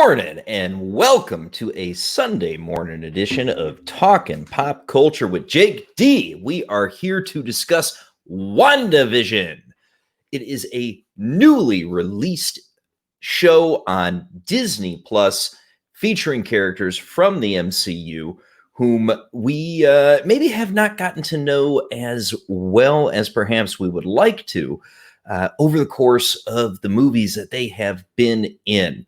morning, and welcome to a Sunday morning edition of Talkin' Pop Culture with Jake D. We are here to discuss WandaVision. It is a newly released show on Disney Plus featuring characters from the MCU whom we maybe have not gotten to know as well as perhaps we would like to over the course of the movies that they have been in.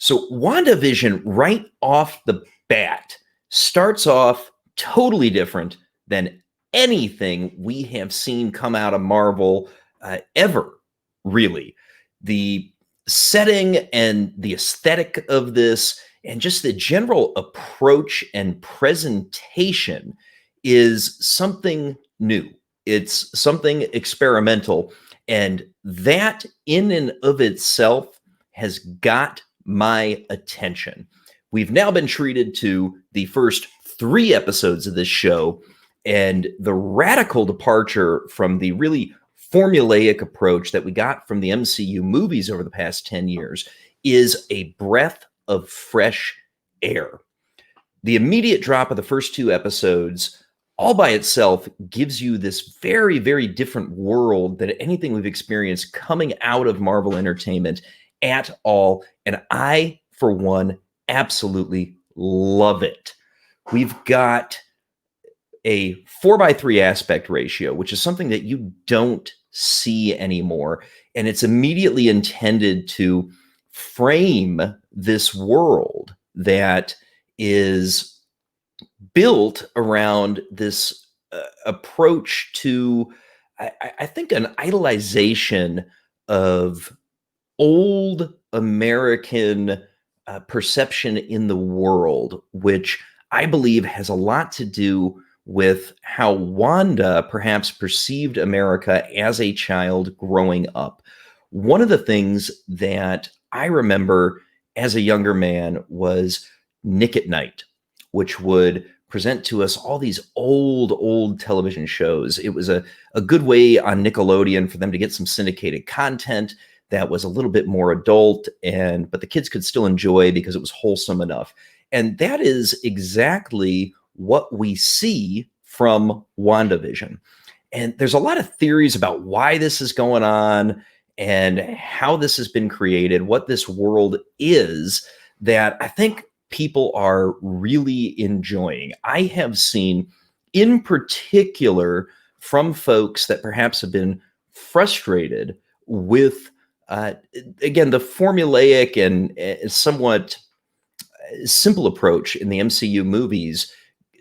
So WandaVision, right off the bat, starts off totally different than anything we have seen come out of Marvel ever, really. The setting and the aesthetic of this and just the general approach and presentation is something new. It's something experimental, and that in and of itself has got my attention. We've now been treated to the first 3 episodes of this show, and the radical departure from the really formulaic approach that we got from the MCU movies over the past 10 years is a breath of fresh air. The immediate drop of the first 2 episodes all by itself gives you this very, very different world than anything we've experienced coming out of Marvel Entertainment at all. And I, for one, absolutely love it. We've got a 4:3 aspect ratio, which is something that you don't see anymore. And it's immediately intended to frame this world that is built around this approach to, I think, an idolization of old American perception in the world, which I believe has a lot to do with how Wanda perhaps perceived America as a child growing up. One of the things that I remember as a younger man was Nick at Night, which would present to us all these old television shows. It was a good way on Nickelodeon for them to get some syndicated content that was a little bit more adult, but the kids could still enjoy because it was wholesome enough. And that is exactly what we see from WandaVision. And there's a lot of theories about why this is going on and how this has been created, what this world is, that I think people are really enjoying. I have seen, in particular, from folks that perhaps have been frustrated with again, the formulaic and somewhat simple approach in the MCU movies.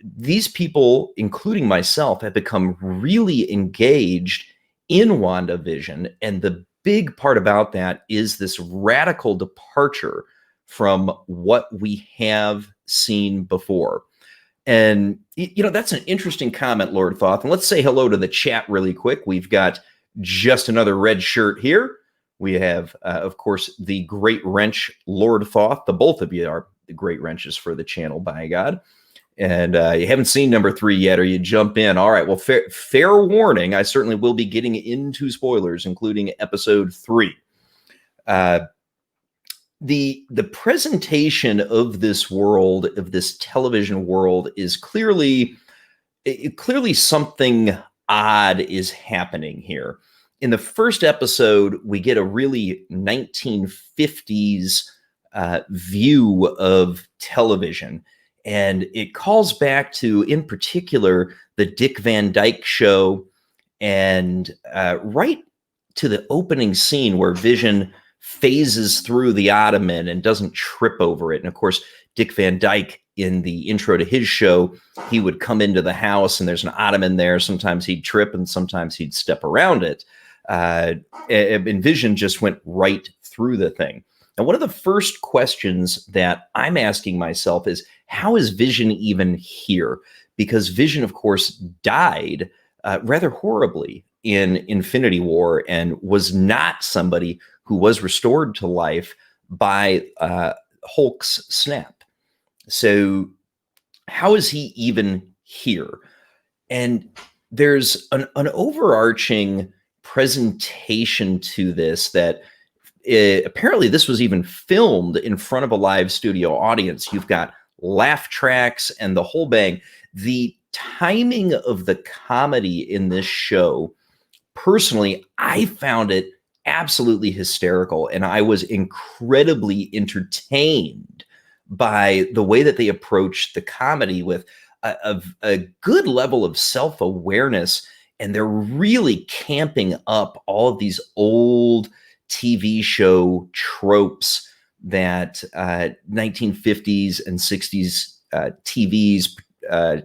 These people, including myself, have become really engaged in WandaVision. And the big part about that is this radical departure from what we have seen before. And, that's an interesting comment, Lord Thoth. And let's say hello to the chat really quick. We've got just another red shirt here. We have, of course, the Great Wrench, Lord Thoth. The both of you are the Great Wrenches for the channel, by God. And you haven't seen number 3 yet, or you jump in. All right, well, fair warning. I certainly will be getting into spoilers, including episode 3. The presentation of this world, of this television world, is clearly something odd is happening here. In the first episode, we get a really 1950s view of television. And it calls back to, in particular, the Dick Van Dyke Show, and right to the opening scene where Vision phases through the ottoman and doesn't trip over it. And of course, Dick Van Dyke, in the intro to his show, he would come into the house and there's an ottoman there. Sometimes he'd trip and sometimes he'd step around it. And Vision just went right through the thing. And one of the first questions that I'm asking myself is, how is Vision even here? Because Vision, of course, died rather horribly in Infinity War and was not somebody who was restored to life by Hulk's snap. So how is he even here? And there's an overarching presentation to this that apparently this was even filmed in front of a live studio audience. You've got laugh tracks and the whole bang. The timing of the comedy in this show, personally, I found it absolutely hysterical, and I was incredibly entertained by the way that they approached the comedy with a good level of self-awareness, and they're really camping up all of these old TV show tropes that 1950s and 60s TVs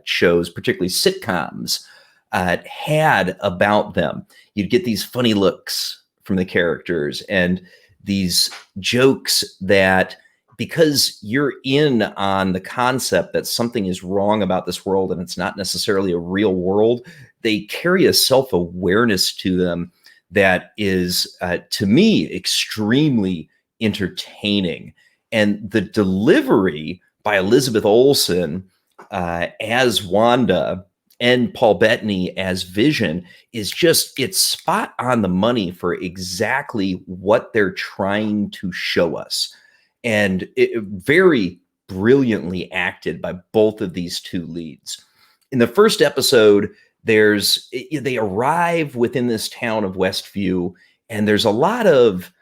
shows, particularly sitcoms, had about them. You'd get these funny looks from the characters and these jokes that, because you're in on the concept that something is wrong about this world and it's not necessarily a real world, they carry a self-awareness to them that is, to me, extremely entertaining. And the delivery by Elizabeth Olsen as Wanda and Paul Bettany as Vision is just, it's spot on the money for exactly what they're trying to show us. And it very brilliantly acted by both of these two leads. In the first episode, they arrive within this town of Westview, and there's a lot of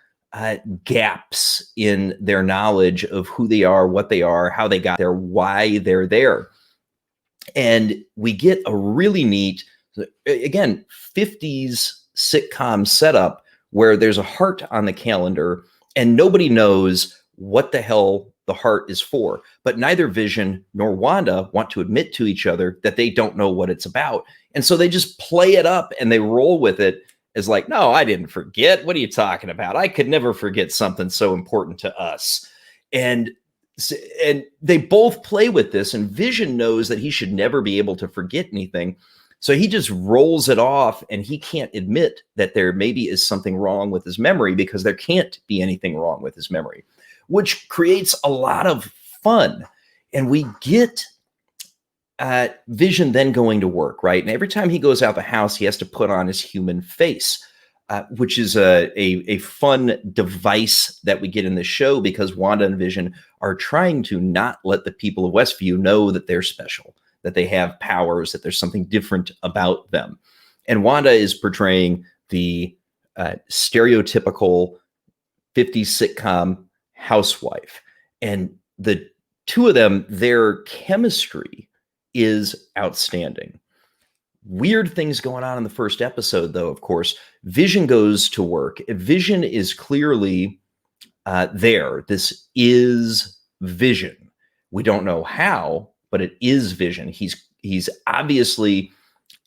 gaps in their knowledge of who they are, what they are, how they got there, why they're there. And we get a really neat, again, 50s sitcom setup where there's a heart on the calendar and nobody knows what the hell the heart is for. But neither Vision nor Wanda want to admit to each other that they don't know what it's about. And so they just play it up and they roll with it as like, no, I didn't forget. What are you talking about? I could never forget something so important to us. And they both play with this, and Vision knows that he should never be able to forget anything. So he just rolls it off, and he can't admit that there maybe is something wrong with his memory because there can't be anything wrong with his memory, which creates a lot of fun. And we get Vision then going to work, right? And every time he goes out the house, he has to put on his human face. Which is a fun device that we get in the show because Wanda and Vision are trying to not let the people of Westview know that they're special, that they have powers, that there's something different about them. And Wanda is portraying the stereotypical 50s sitcom housewife. And the two of them, their chemistry is outstanding. Weird things going on in the first episode, though, of course. Vision goes to work. Vision is clearly there. This is Vision. We don't know how, but it is Vision. He's obviously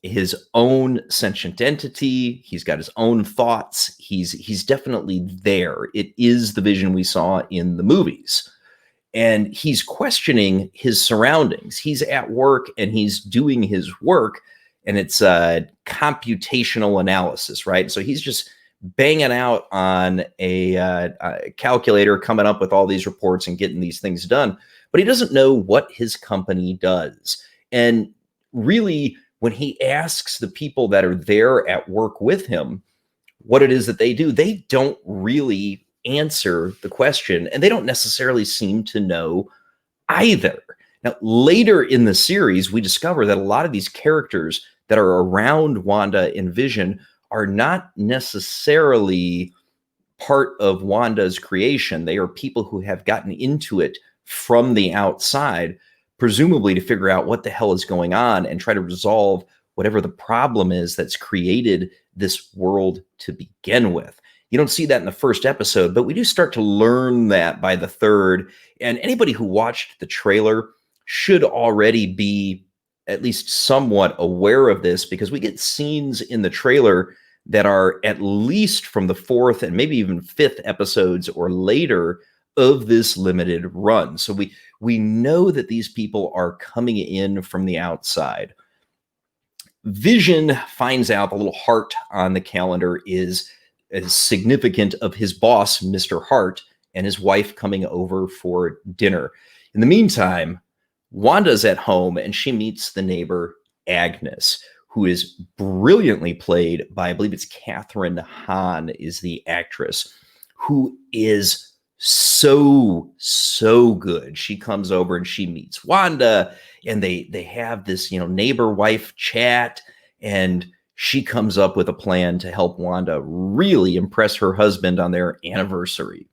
his own sentient entity. He's got his own thoughts. He's definitely there. It is the Vision we saw in the movies. And he's questioning his surroundings. He's at work and he's doing his work. And it's computational analysis, right? So he's just banging out on a calculator, coming up with all these reports and getting these things done. But he doesn't know what his company does. And really, when he asks the people that are there at work with him what it is that they do, they don't really answer the question. And they don't necessarily seem to know either. Now, later in the series, we discover that a lot of these characters that are around Wanda and Vision are not necessarily part of Wanda's creation. They are people who have gotten into it from the outside, presumably to figure out what the hell is going on and try to resolve whatever the problem is that's created this world to begin with. You don't see that in the first episode, but we do start to learn that by the third. And anybody who watched the trailer should already be at least somewhat aware of this, because we get scenes in the trailer that are at least from the fourth and maybe even fifth episodes or later of this limited run. So we know that these people are coming in from the outside. Vision finds out the little heart on the calendar is significant of his boss, Mr. Hart, and his wife coming over for dinner. In the meantime, Wanda's at home and she meets the neighbor, Agnes, who is brilliantly played by, I believe it's Catherine Hahn is the actress. who is so good. She comes over and she meets Wanda, and they have this, neighbor wife chat, and she comes up with a plan to help Wanda really impress her husband on their anniversary.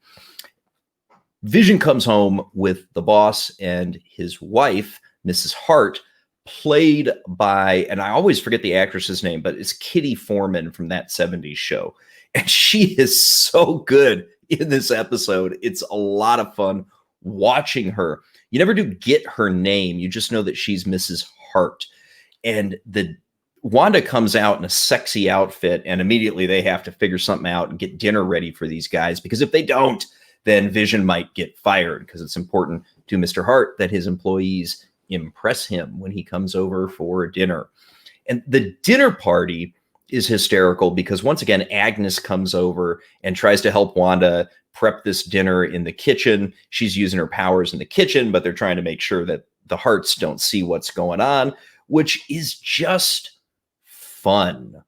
Vision comes home with the boss and his wife, Mrs. Hart, played by, and I always forget the actress's name, but it's Kitty Foreman from that 70s show. And she is so good in this episode. It's a lot of fun watching her. You never do get her name. You just know that she's Mrs. Hart. And the Wanda comes out in a sexy outfit, and immediately they have to figure something out and get dinner ready for these guys, because if they don't, then Vision might get fired, because it's important to Mr. Hart that his employees impress him when he comes over for dinner. And the dinner party is hysterical because, once again, Agnes comes over and tries to help Wanda prep this dinner in the kitchen. She's using her powers in the kitchen, but they're trying to make sure that the Harts don't see what's going on, which is just fun.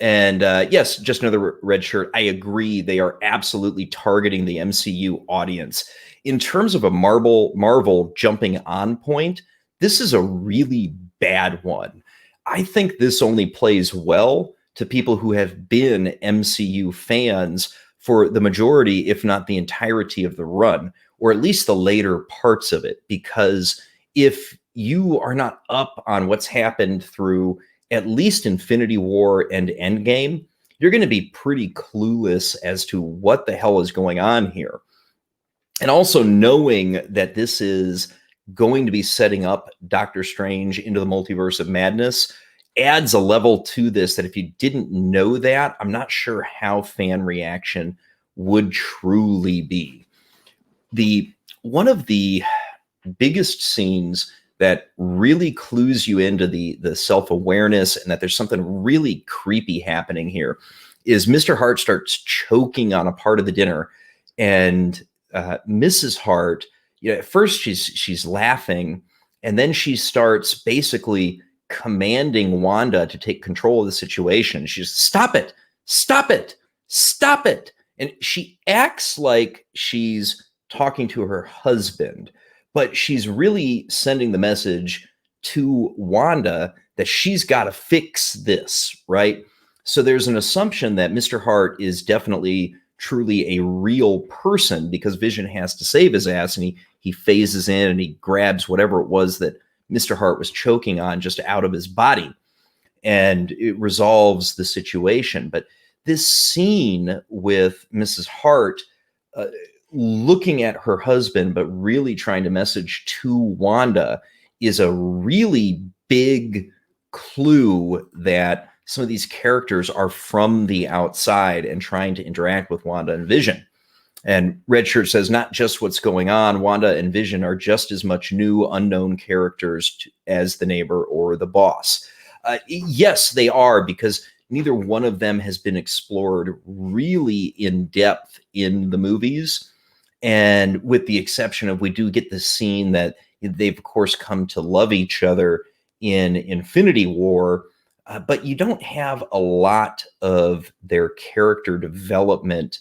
And yes, just another red shirt. I agree. They are absolutely targeting the MCU audience. In terms of a Marvel jumping on point, this is a really bad one. I think this only plays well to people who have been MCU fans for the majority, if not the entirety of the run, or at least the later parts of it. Because if you are not up on what's happened through at least Infinity War and Endgame, you're going to be pretty clueless as to what the hell is going on here. And also knowing that this is going to be setting up Doctor Strange into the Multiverse of Madness adds a level to this that if you didn't know that, I'm not sure how fan reaction would truly be. One of the biggest scenes that really clues you into the self-awareness and that there's something really creepy happening here is Mr. Hart starts choking on a part of the dinner, and Mrs. Hart, at first she's laughing, and then she starts basically commanding Wanda to take control of the situation. She's, stop it, stop it, stop it. And she acts like she's talking to her husband, but she's really sending the message to Wanda that she's got to fix this, right? So there's an assumption that Mr. Hart is definitely truly a real person, because Vision has to save his ass, and he phases in and he grabs whatever it was that Mr. Hart was choking on just out of his body, and it resolves the situation. But this scene with Mrs. Hart looking at her husband, but really trying to message to Wanda, is a really big clue that some of these characters are from the outside and trying to interact with Wanda and Vision. And Red Shirt says, not just what's going on, Wanda and Vision are just as much new, unknown characters as the neighbor or the boss. Yes, they are, because neither one of them has been explored really in depth in the movies. And with the exception of, we do get the scene that they've, of course, come to love each other in Infinity War, but you don't have a lot of their character development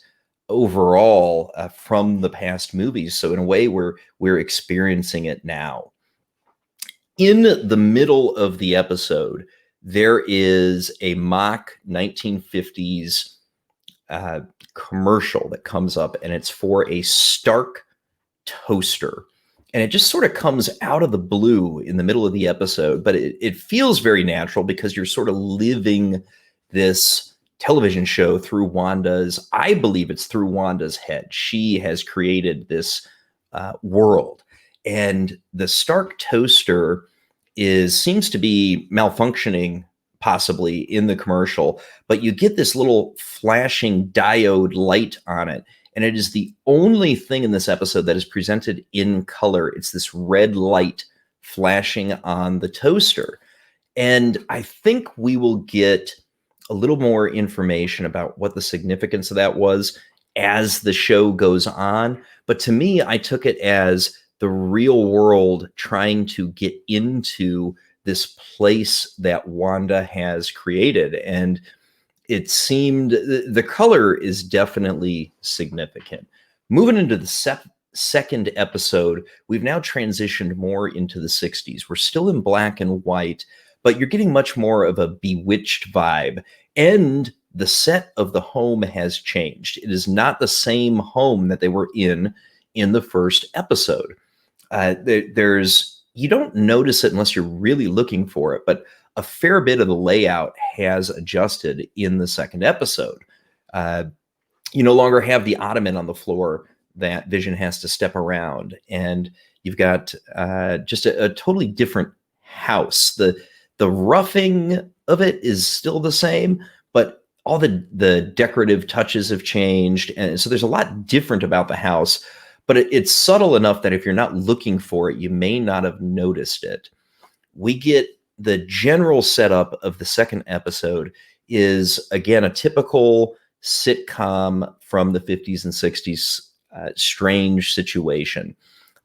overall from the past movies. So in a way, we're experiencing it now. In the middle of the episode, there is a mock 1950s commercial that comes up, and it's for a Stark toaster. And it just sort of comes out of the blue in the middle of the episode, but it feels very natural because you're sort of living this television show through I believe it's through Wanda's head. She has created this world. And the Stark toaster seems to be malfunctioning possibly in the commercial, but you get this little flashing diode light on it. And it is the only thing in this episode that is presented in color. It's this red light flashing on the toaster. And I think we will get a little more information about what the significance of that was as the show goes on. But to me, I took it as the real world trying to get into this place that Wanda has created. And it seemed the color is definitely significant. Moving into the second episode, we've now transitioned more into the 60s. We're still in black and white, but you're getting much more of a bewitched vibe. And the set of the home has changed. It is not the same home that they were in the first episode. There's, you don't notice it unless you're really looking for it, but a fair bit of the layout has adjusted in the second episode. You no longer have the ottoman on the floor that Vision has to step around, and you've got just a totally different house. The roughing of it is still the same, but all the decorative touches have changed, and so there's a lot different about the house. But it's subtle enough that if you're not looking for it, you may not have noticed it. We get the general setup of the second episode is, again, a typical sitcom from the 50s and 60s, strange situation.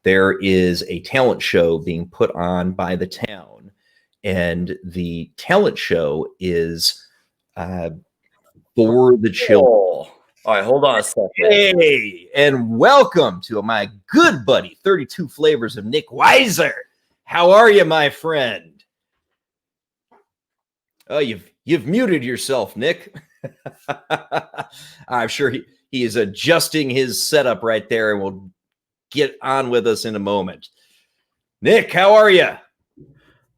There is a talent show being put on by the town, and the talent show is for the children. All right, hold on a second. Hey, and welcome to my good buddy, 32 Flavors of Nickweiser. How are you, my friend? Oh, you've muted yourself, Nick. I'm sure he is adjusting his setup right there, and we'll get on with us in a moment. Nick, how are you?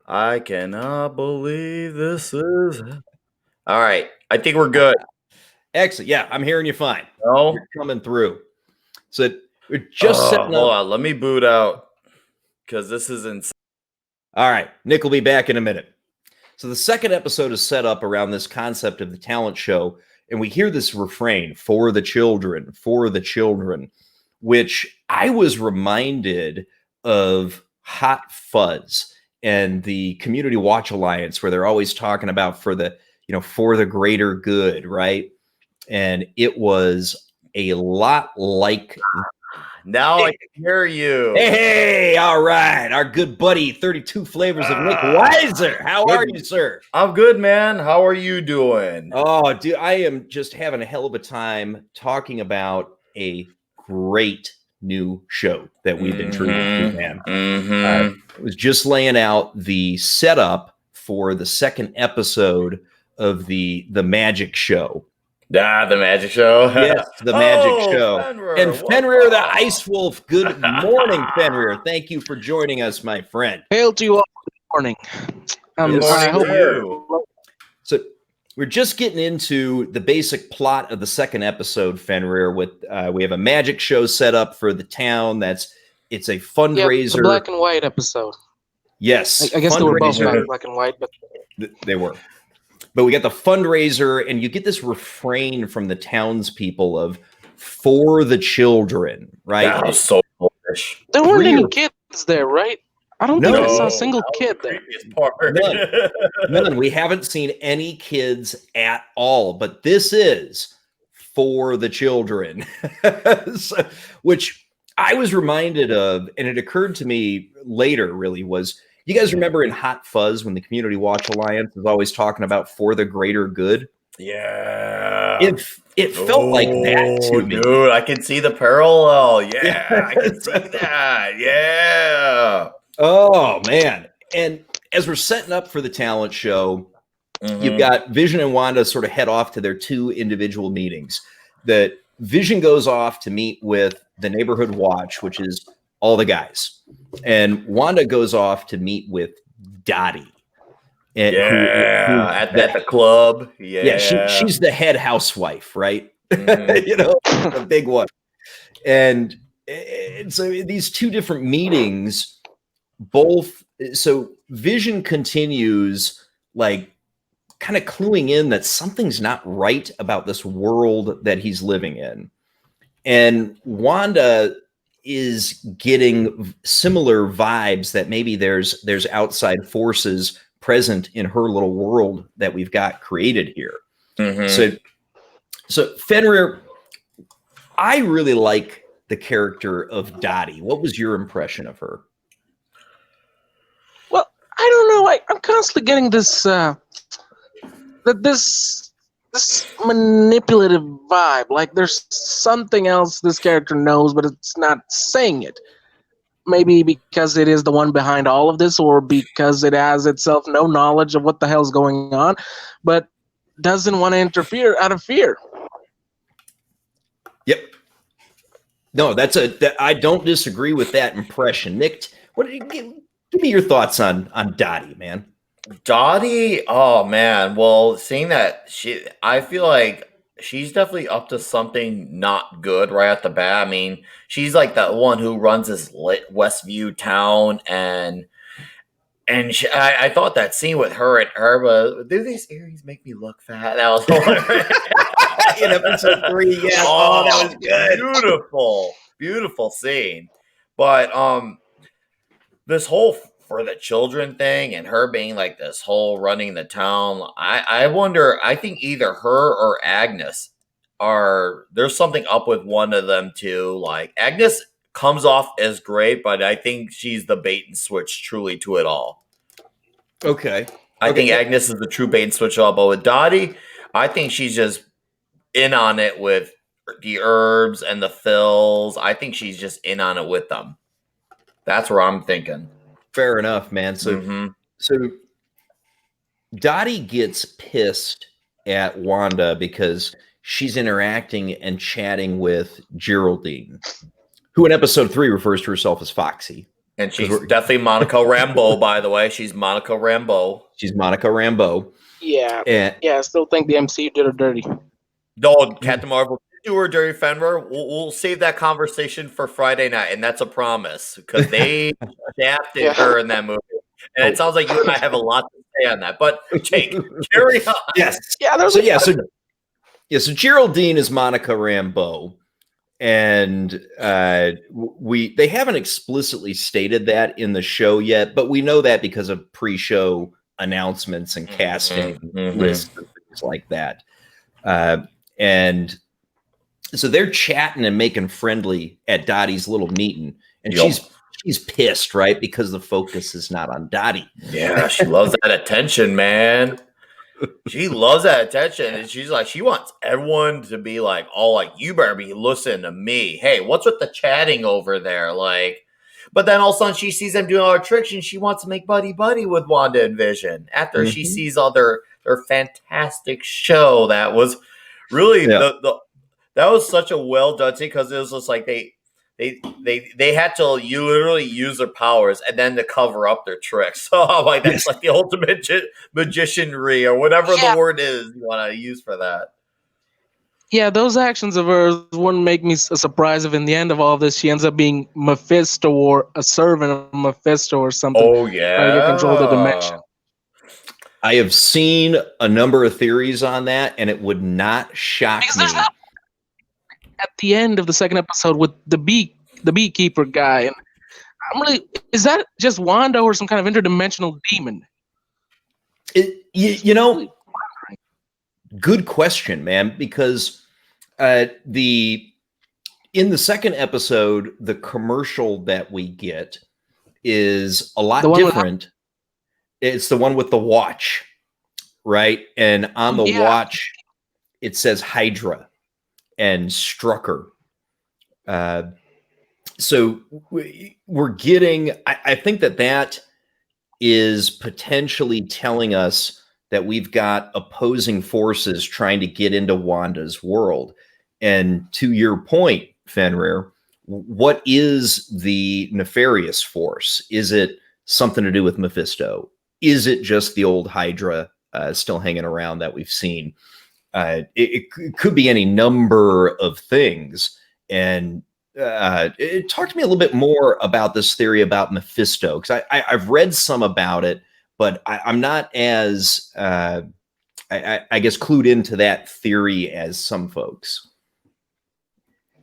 I cannot believe this is... All right, I think we're good. Excellent. Yeah, I'm hearing you fine. No? You're coming through. So we're just setting up. Hold on, let me boot out, because this is insane. All right, Nick will be back in a minute. So the second episode is set up around this concept of the talent show, and we hear this refrain, for the children, which I was reminded of Hot Fuzz and the Community Watch Alliance, where they're always talking about for the greater good, right? And it was a lot like... Now I can hear you. Hey, all right. Our good buddy, 32 Flavors of Nickweiser. How are you, sir? I'm good, man. How are you doing? Oh, dude, I am just having a hell of a time talking about a great new show that we've introduced to, man. I was just laying out the setup for the second episode of the magic show. The magic show? Yes, the magic show. Fenrir, and Fenrir the Ice Wolf, good morning, Fenrir. Thank you for joining us, my friend. Hail to you all. Good morning. I hope you. So we're just getting into the basic plot of the second episode, Fenrir. With we have a magic show set up for the town. It's a fundraiser. The black and white episode. Yes, I guess they were both black and white, but they were. But we got the fundraiser, and you get this refrain from the townspeople of "for the children," right? That was so foolish. There weren't any kids there, right? I don't think I saw a single kid there. None. We haven't seen any kids at all. But this is for the children, which I was reminded of, and it occurred to me later. Really was. You guys remember in Hot Fuzz when the Community Watch Alliance was always talking about for the greater good? Yeah. It felt like that to me. Dude, I can see the parallel. Yeah, I can see that. Yeah. Oh, man. And as we're setting up for the talent show, you've got Vision and Wanda sort of head off to their two individual meetings. That Vision goes off to meet with the Neighborhood Watch, which is all the guys. And Wanda goes off to meet with Dottie. And at the club. Yeah, she's the head housewife, right? The big one. And so these two different meetings, so Vision continues like kind of cluing in that something's not right about this world that he's living in. And Wanda is getting similar vibes that maybe there's outside forces present in her little world that we've got created here. So Fenrir, I really like the character of Dottie. What was your impression of her? Well, I don't know. I'm constantly getting this this manipulative vibe. Like there's something else this character knows, but it's not saying it. Maybe because it is the one behind all of this, or because it has itself no knowledge of what the hell's going on, but doesn't want to interfere out of fear. Yep. No, I don't disagree with that impression. Nick, give me your thoughts on Dottie, man. Dottie, oh man. Well, seeing that I feel like she's definitely up to something not good right at the bat. I mean, she's like that one who runs this Westview town, and I thought that scene with her and Herba, do these earrings make me look fat? That was hilarious. In episode 3, yeah. Oh, that was good. Beautiful scene. But this whole for the children thing and her being like this whole running the town, I wonder, I think either her or Agnes there's something up with one of them too. Like Agnes comes off as great, but I think she's the bait and switch truly to it all. Okay. I think Agnes is the true bait and switch all, but with Dottie, I think she's just in on it with the herbs and the fills. I think she's just in on it with them. That's where I'm thinking. Fair enough, man. So, so Dottie gets pissed at Wanda because she's interacting and chatting with Geraldine, who in episode 3 refers to herself as Foxy. And she's definitely Monica Rambeau, by the way. She's Monica Rambeau. She's Monica Rambeau. Yeah. I still think the MCU did her dirty. No, Captain Marvel did do her dirty, Fenrir. We'll save that conversation for Friday night, and that's a promise, because they shafted her in that movie. And it sounds like you and I have a lot to say on that. But Jake, carry on. Yes. Yeah, so Geraldine is Monica Rambeau. And they haven't explicitly stated that in the show yet, but we know that because of pre-show announcements and casting lists and things like that. And so they're chatting and making friendly at Dottie's little meeting, and she's pissed, right? Because the focus is not on Dottie. Yeah, she loves that attention, man. She loves that attention, and she's like, she wants everyone to be like, oh, like, you better be listening to me. Hey, what's with the chatting over there? Like, but then all of a sudden she sees them doing all their tricks, and she wants to make buddy with Wanda and Vision after she sees all their fantastic show. That was really that was such a well done thing, because it was just like they had to literally use their powers and then to cover up their tricks. So I'm like, that's like the ultimate magicianry, or whatever the word is you want to use for that. Yeah, those actions of hers wouldn't make me surprised if in the end of all of this she ends up being Mephisto, or a servant of Mephisto or something. Oh yeah, trying to control the dimension. I have seen a number of theories on that, and it would not shock me. At the end of the second episode with the beekeeper guy, and I'm really, is that just Wanda or some kind of interdimensional demon? You know, good question, man, because in the second episode, the commercial that we get is a lot different. It's the one with the watch, right? And on the watch, it says Hydra and Strucker. So we're getting, I think that is potentially telling us that we've got opposing forces trying to get into Wanda's world. And to your point, Fenrir, what is the nefarious force? Is it something to do with Mephisto? Is it just the old Hydra still hanging around that we've seen? It could be any number of things. And talk to me a little bit more about this theory about Mephisto, because I've read some about it, but I'm not as, I guess, clued into that theory as some folks.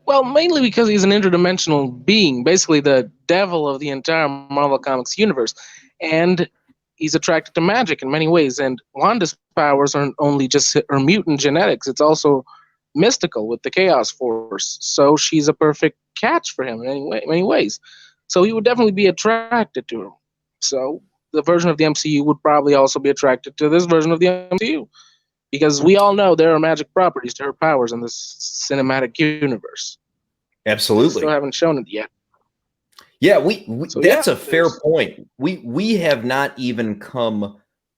Well, mainly because he's an interdimensional being, basically the devil of the entire Marvel Comics universe. And he's attracted to magic in many ways. And Wanda's powers aren't only just her mutant genetics, it's also mystical with the Chaos Force. So she's a perfect catch for him in many ways. So he would definitely be attracted to her. So the version of the MCU would probably also be attracted to this version of the MCU. because we all know there are magic properties to her powers in this cinematic universe. Absolutely. Still haven't shown it yet. Yeah, So, that's yeah, a fair point. We have not even come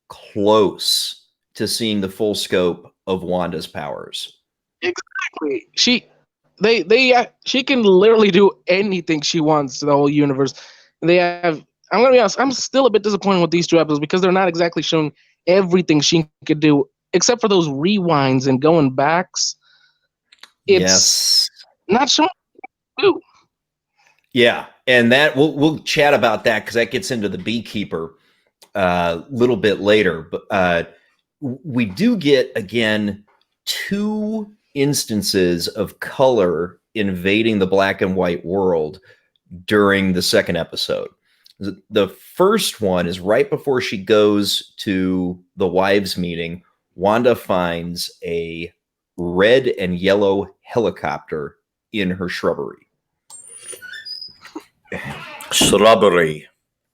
close to seeing the full scope of Wanda's powers. Exactly. She can literally do anything she wants to the whole universe. They have. I'm gonna be honest. I'm still a bit disappointed with these two episodes because they're not exactly showing everything she could do, except for those rewinds and going backs. It's not showing. What Yeah, and that we'll chat about that because that gets into the beekeeper a little bit later. But we do get again 2 instances of color invading the black and white world during the second episode. The first one is right before she goes to the wives' meeting. Wanda finds a red and yellow helicopter in her shrubbery.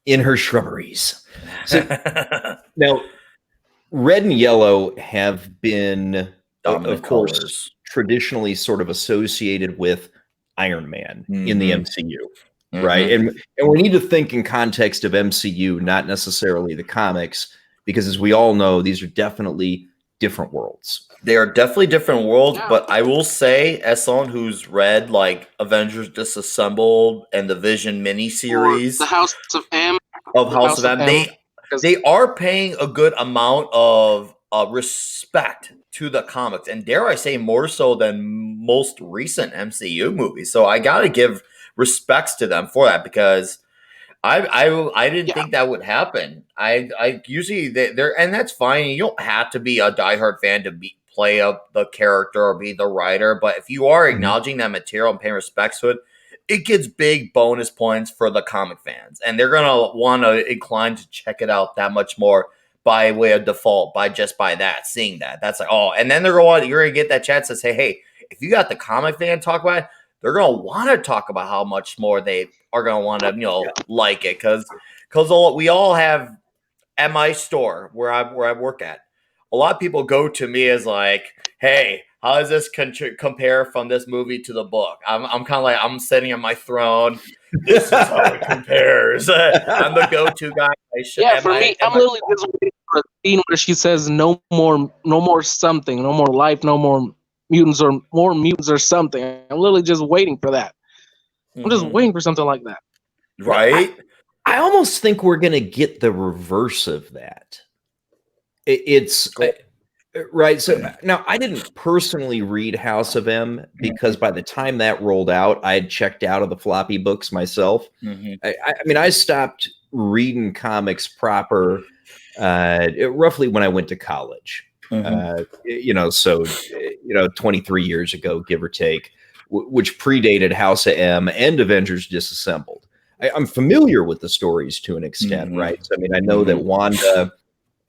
In her shrubberies. So, now, red and yellow have been, Dominant of course, colors. traditionally sort of associated with Iron Man in the MCU, right? And we need to think in context of MCU, not necessarily the comics, because as we all know, these are definitely different worlds. They are definitely different worlds, but I will say, as someone who's read like Avengers Disassembled and the Vision miniseries, the House of M, they are paying a good amount of respect to the comics, and dare I say, more so than most recent MCU movies. So I got to give respects to them for that because I didn't think that would happen. I usually they're and that's fine. You don't have to be a diehard fan to play up the character or be the writer, but if you are acknowledging that material and paying respects to it, it gets big bonus points for the comic fans, and they're gonna want to incline to check it out that much more by way of default by that seeing that. That's like, oh, and then you're gonna get that chat that says, hey, if you got the comic fan talk about it, they're gonna want to talk about how much more they are gonna want to like it because we all have at my store where I work at. A lot of people go to me as like, hey, how does this compare from this movie to the book? I'm kind of like, I'm sitting on my throne. This is how it compares. I'm the go-to guy. For me, I'm literally just waiting for a scene where she says, no more something, no more life, no more mutants or something. I'm literally just waiting for that. I'm just waiting for something like that. Right? I almost think we're going to get the reverse of that. It's right. So now I didn't personally read House of M because by the time that rolled out, I had checked out of the floppy books myself. I mean, I stopped reading comics proper roughly when I went to college. 23 years ago, give or take, which predated House of M and Avengers Disassembled. I'm familiar with the stories to an extent, right? So, I mean, I know that Wanda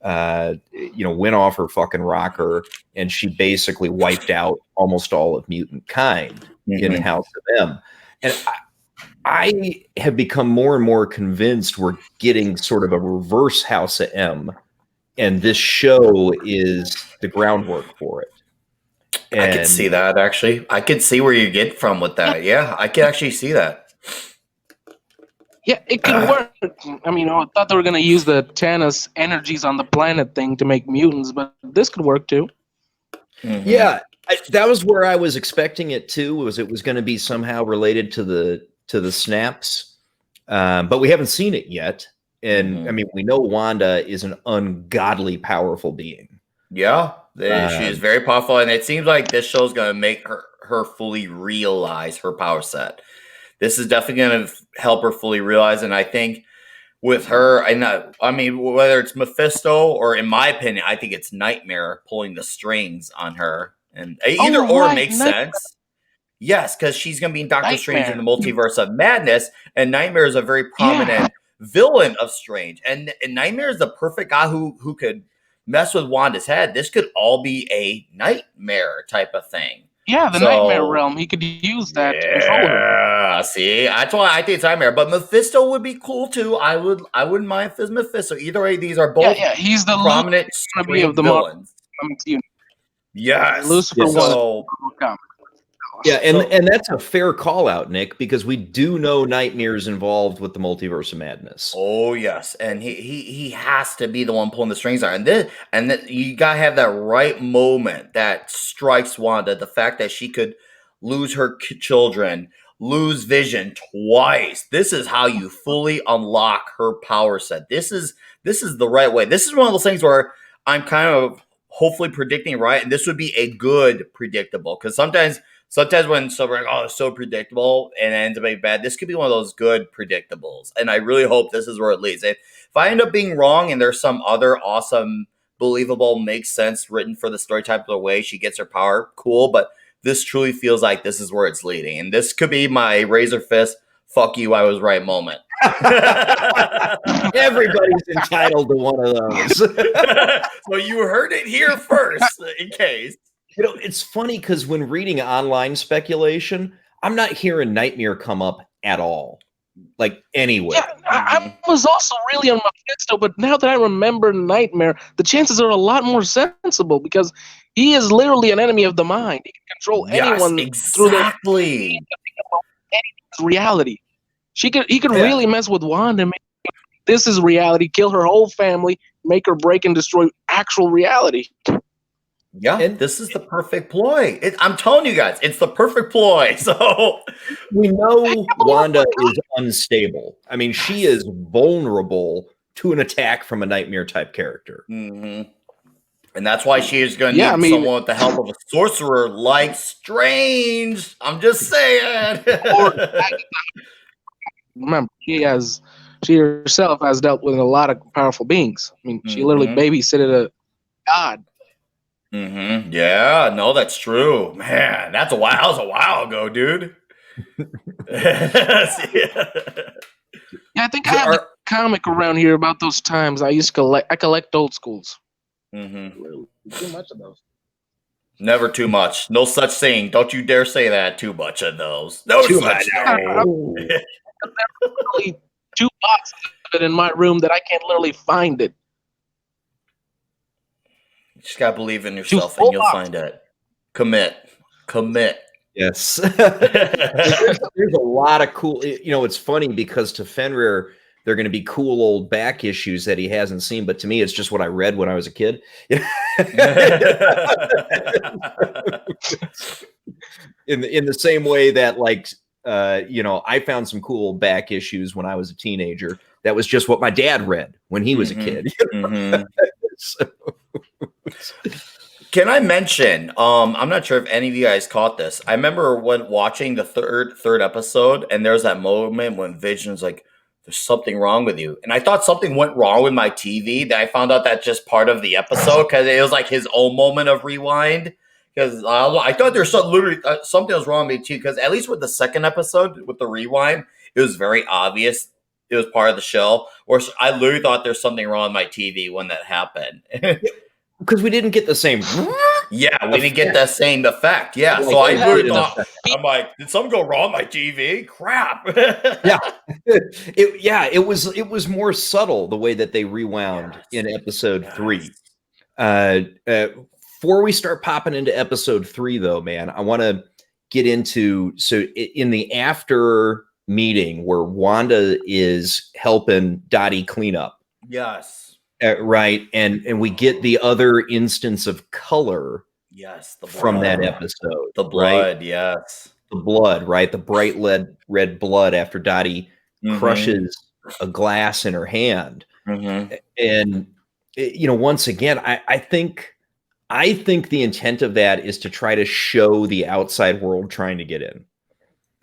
went off her fucking rocker and she basically wiped out almost all of mutant kind in House of M. And I have become more and more convinced we're getting sort of a reverse House of M, and this show is the groundwork for it. And I could see that, actually. I could see where you get from with that. Yeah, I could actually see that. Yeah, it could work. I mean, I thought they were going to use the Thanos energies on the planet thing to make mutants, but this could work too. Yeah, that was where I was expecting it too. Was it was going to be somehow related to the snaps, but we haven't seen it yet. And I mean, we know Wanda is an ungodly powerful being. Yeah, she is very powerful, and it seems like this show is going to make her fully realize her power set. This is definitely going to help her fully realize, and I think with her, I mean, whether it's Mephisto or, in my opinion, I think it's Nightmare pulling the strings on her, and either or makes sense. Yes, because she's going to be in Doctor Strange in the Multiverse of Madness, and Nightmare is a very prominent villain of Strange, and Nightmare is the perfect guy who could mess with Wanda's head. This could all be a nightmare type of thing. Yeah, the Nightmare realm. He could use that to control her. Yeah, see, that's why I think it's Nightmare. But Mephisto would be cool too. I wouldn't mind if it's Mephisto. Either way, these are both he's the prominent of the villains. Yes. Lucifer won So the comic. Yeah, and So- and that's a fair call out, Nick, because we do know Nightmare's involved with the Multiverse of Madness. Oh yes, and he has to be the one pulling the strings out, and then you gotta have that right moment that strikes Wanda. The fact that she could lose her children, lose Vision twice. This is how you fully unlock her power set. This is the right way. This is one of those things where I'm kind of hopefully predicting right, and this would be a good predictable because sometimes when someone like, oh, it's so predictable and it ends up being bad, this could be one of those good predictables. And I really hope this is where it leads. If I end up being wrong and there's some other awesome, believable, makes sense written for the story type of the way she gets her power, cool. But this truly feels like this is where it's leading. And this could be my razor fist, fuck you, I was right moment. Everybody's entitled to one of those. So you heard it here first, in case. You know, it's funny because when reading online speculation, I'm not hearing Nightmare come up at all. Like anywhere. Yeah, I was also really on Mephisto, but now that I remember Nightmare, the chances are a lot more sensible because he is literally an enemy of the mind. He can control anyone through their exactly. reality. He could Yeah. really mess with Wanda and make this is reality, kill her whole family, make her break and destroy actual reality. Yeah, And- this is the perfect ploy. I'm telling you guys, it's the perfect ploy. So We know Wanda is unstable. I mean, she is vulnerable to an attack from a Nightmare type character. and that's why she is going to Yeah, need I mean- someone with the help of a sorcerer like Strange. I'm just saying. Remember, she herself has dealt with a lot of powerful beings. I mean, she literally Mhm. babysitted a god. Yeah, no, that's true. Man, that was a while ago, dude. Yeah, I think I have the comic around here about those times. I collect old schools. Mhm. Too much of those. Never too much. No such thing. Don't you dare say that. Too much of those. No Too such much. thing. Literally 2 boxes of it in my room that I can't literally find it. You just gotta believe in yourself, full and you'll box. find it. Commit. Yes. Yes. There's a lot of cool, you know, it's funny because to Fenrir, they're going to be cool old back issues that he hasn't seen. But to me, it's just what I read when I was a kid. In the same way that, like, you know, I found some cool back issues when I was a teenager. That was just what my dad read when he was a kid. So- Can I mention? I'm not sure if any of you guys caught this. I remember when watching the third episode, and there's that moment when Vision's like, "There's something wrong with you," and I thought something went wrong with my TV. That I found out that's just part of the episode because it was like his own moment of rewind. Because I thought there's literally something was wrong with me too. Because at least with the second episode with the rewind, it was very obvious it was part of the show. Or I literally thought there's something wrong with my TV when that happened. Because we didn't get the same. Yeah, we didn't get that same effect. Yeah, Like, so I it literally did in thought, effect. I'm like, did something go wrong with my TV? Crap. Yeah. It was more subtle the way that they rewound in episode 3. Before we start popping into episode 3, though, man, I want to get into in the after meeting where Wanda is helping Dottie clean up. Yes. Right, and we get the other instance of color Yes. from that episode. The blood, yes. The blood, right? The bright red blood after Dottie crushes a glass in her hand. And you know, once again, I think the intent of that is to try to show the outside world trying to get in.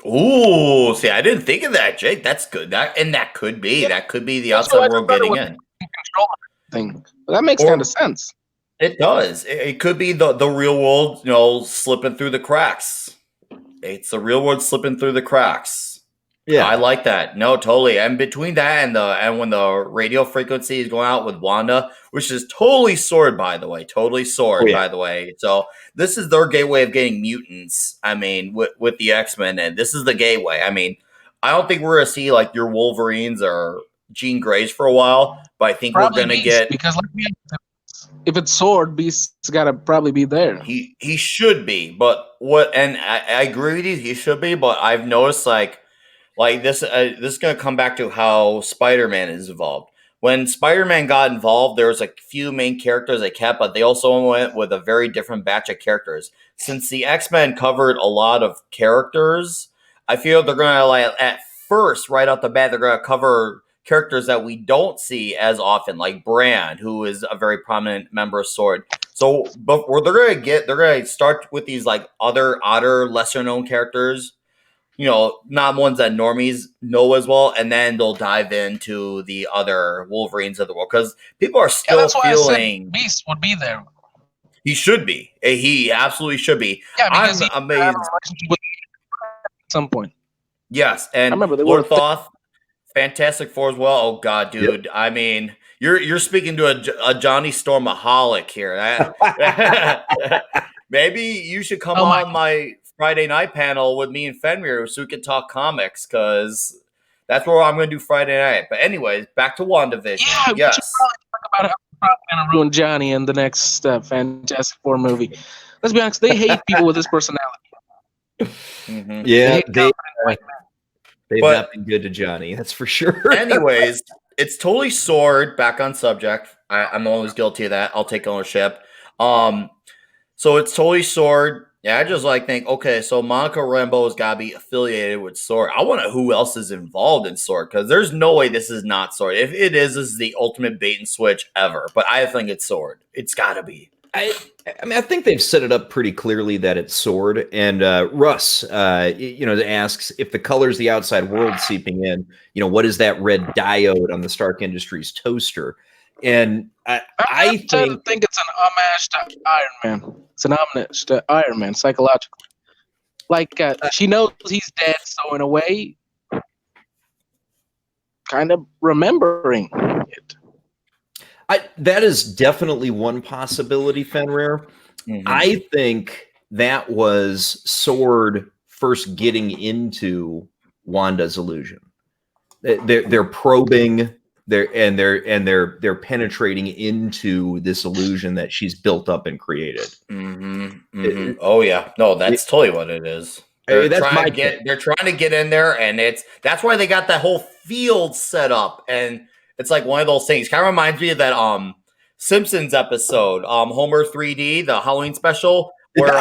Ooh, see, I didn't think of that, Jake. That's good. That could be the outside world getting in. Control thing. That makes kind of sense. It does. It could be the real world, you know, slipping through the cracks. It's the real world slipping through the cracks. Yeah, I like that. No, totally. And between that and when the radio frequency is going out with Wanda, which is totally soared, by the way, by the way. So this is their gateway of getting mutants. I mean, with the X-Men, and this is the gateway. I mean, I don't think we're gonna see like your Wolverines or Jean Greys for a while, but I think Probably we're gonna Beast, get because like if it's Sword, Beast's got to probably be there. He should be, but what? And I agree with you. He should be, but I've noticed like this. This is gonna come back to how Spider-Man is involved. When Spider-Man got involved, there was a few main characters they kept, but they also went with a very different batch of characters. Since the X-Men covered a lot of characters, I feel they're gonna like at first, right out the bat, they're gonna cover characters that we don't see as often, like Brand, who is a very prominent member of Sword. So, but where they're gonna start with these like other lesser known characters, not ones that normies know as well, and then they'll dive into the other Wolverines of the world because people are still that's why feeling I said Beast would be there. he should be. He absolutely should be. Yeah, because I'm amazed. At some point. Yes, and I remember they Lord were Thoth, Fantastic Four as well. Oh God, dude! Yep. I mean, you're speaking to a Johnny Stormaholic here. Maybe you should come on my Friday night panel with me and Fenrir so we can talk comics because that's where I'm going to do Friday night. But anyways, back to WandaVision. Yeah, yes. We should probably talk about how we're going to ruin Johnny in the next Fantastic Four movie. Let's be honest, they hate people with his personality. Mm-hmm. Yeah, they've not been good to Johnny, that's for sure. Anyways, it's totally Sword. Back on subject. I'm always guilty of that. I'll take ownership. So it's totally Sword. Yeah, I just think, okay, so Monica Rambeau's got to be affiliated with Sword. I want to know who else is involved in Sword because there's no way this is not Sword. If it is, this is the ultimate bait and switch ever. But I think it's Sword. It's got to be. I mean, I think they've set it up pretty clearly that it's Sword. And Russ, asks if the color's the outside world seeping in. what is that red diode on the Stark Industries toaster? And I think it's an homage to Iron Man. It's an homage to Iron Man psychologically. She knows he's dead, so in a way, kind of remembering it. That is definitely one possibility, Fenrir. Mm-hmm. I think that was Sword first getting into Wanda's illusion. They're probing. They're penetrating into this illusion that she's built up and created. Mm-hmm, mm-hmm. Oh yeah, no, that's totally what it is. They're trying to get in there, and that's why they got that whole field set up, and it's like one of those things. Kind of reminds me of that Simpsons episode, Homer 3D, the Halloween special, where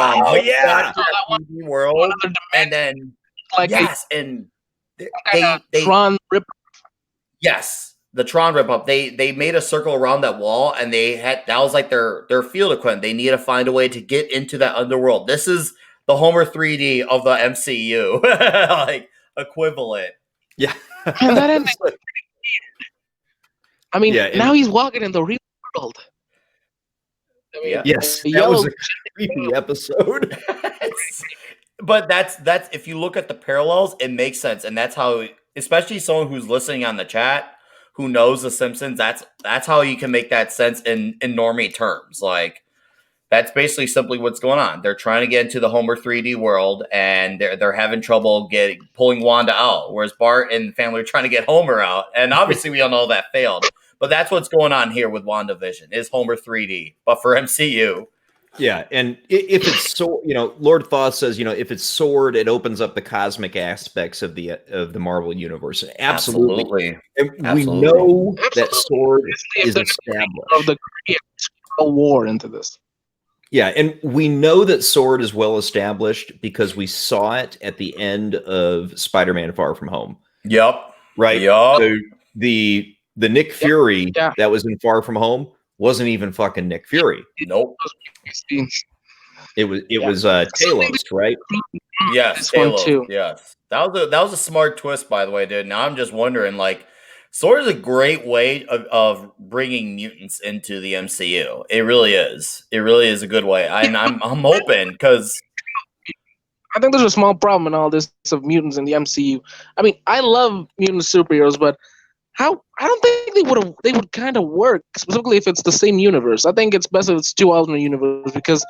world, and then and they Tron rip. Yes. The Tron rip up. They made a circle around that wall, and that was like their field equipment. They need to find a way to get into that underworld. This is the Homer 3D of the MCU, like equivalent. Yeah, and that ending. I mean, now he's walking in the real world. I mean, yes, that was a creepy episode. But that's if you look at the parallels, it makes sense, and that's how, especially someone who's listening on the chat who knows the Simpsons, that's how you can make that sense in normie terms. Like that's basically simply what's going on. They're trying to get into the Homer 3D world, and they're having trouble pulling Wanda out, whereas Bart and the family are trying to get Homer out, and obviously we all know that failed. But that's what's going on here with WandaVision is Homer 3D, but for MCU. Yeah, and if it's so, Lord Thoth says, if it's Sword, it opens up the cosmic aspects of the Marvel universe. Absolutely. And we know that Sword is established. Of the war into this. Yeah, and we know that Sword is well established because we saw it at the end of Spider-Man: Far From Home. Yep. Right. Yep. So the Nick Fury that was in Far From Home wasn't even fucking Nick Fury. Nope. It was Talos, right? Yes, Talos. Yes, that was a smart twist, by the way, dude. Now I'm just wondering, Sword is a great way of bringing mutants into the MCU. It really is. It really is a good way. I'm hoping because I think there's a small problem in all this of mutants in the MCU. I mean, I love mutant superheroes, but I don't think they would kind of work, specifically if it's the same universe. I think it's best if it's two alternate universes because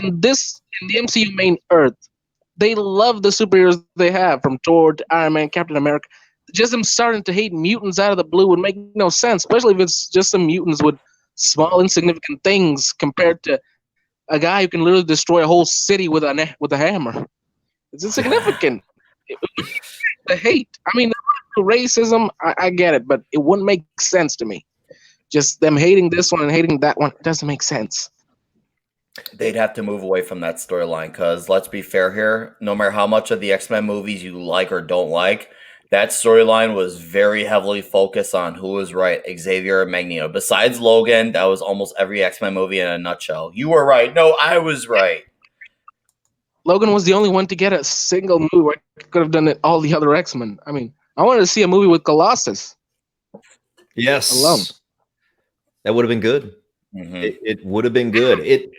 in the MCU main Earth, they love the superheroes they have, from Thor to Iron Man, Captain America. Just them starting to hate mutants out of the blue would make no sense, especially if it's just some mutants with small, insignificant things compared to a guy who can literally destroy a whole city with a hammer. It's insignificant. The hate. I mean, the racism. I get it, but it wouldn't make sense to me. Just them hating this one and hating that one, it doesn't make sense. They'd have to move away from that storyline because let's be fair here. No matter how much of the X-Men movies you like or don't like, that storyline was very heavily focused on who was right, Xavier and Magneto. Besides Logan, that was almost every X-Men movie in a nutshell. You were right. No, I was right. Logan was the only one to get a single movie where I could have done it all the other X-Men. I mean, I wanted to see a movie with Colossus. Yes. Alone. That would have been good. Mm-hmm. It would have been good.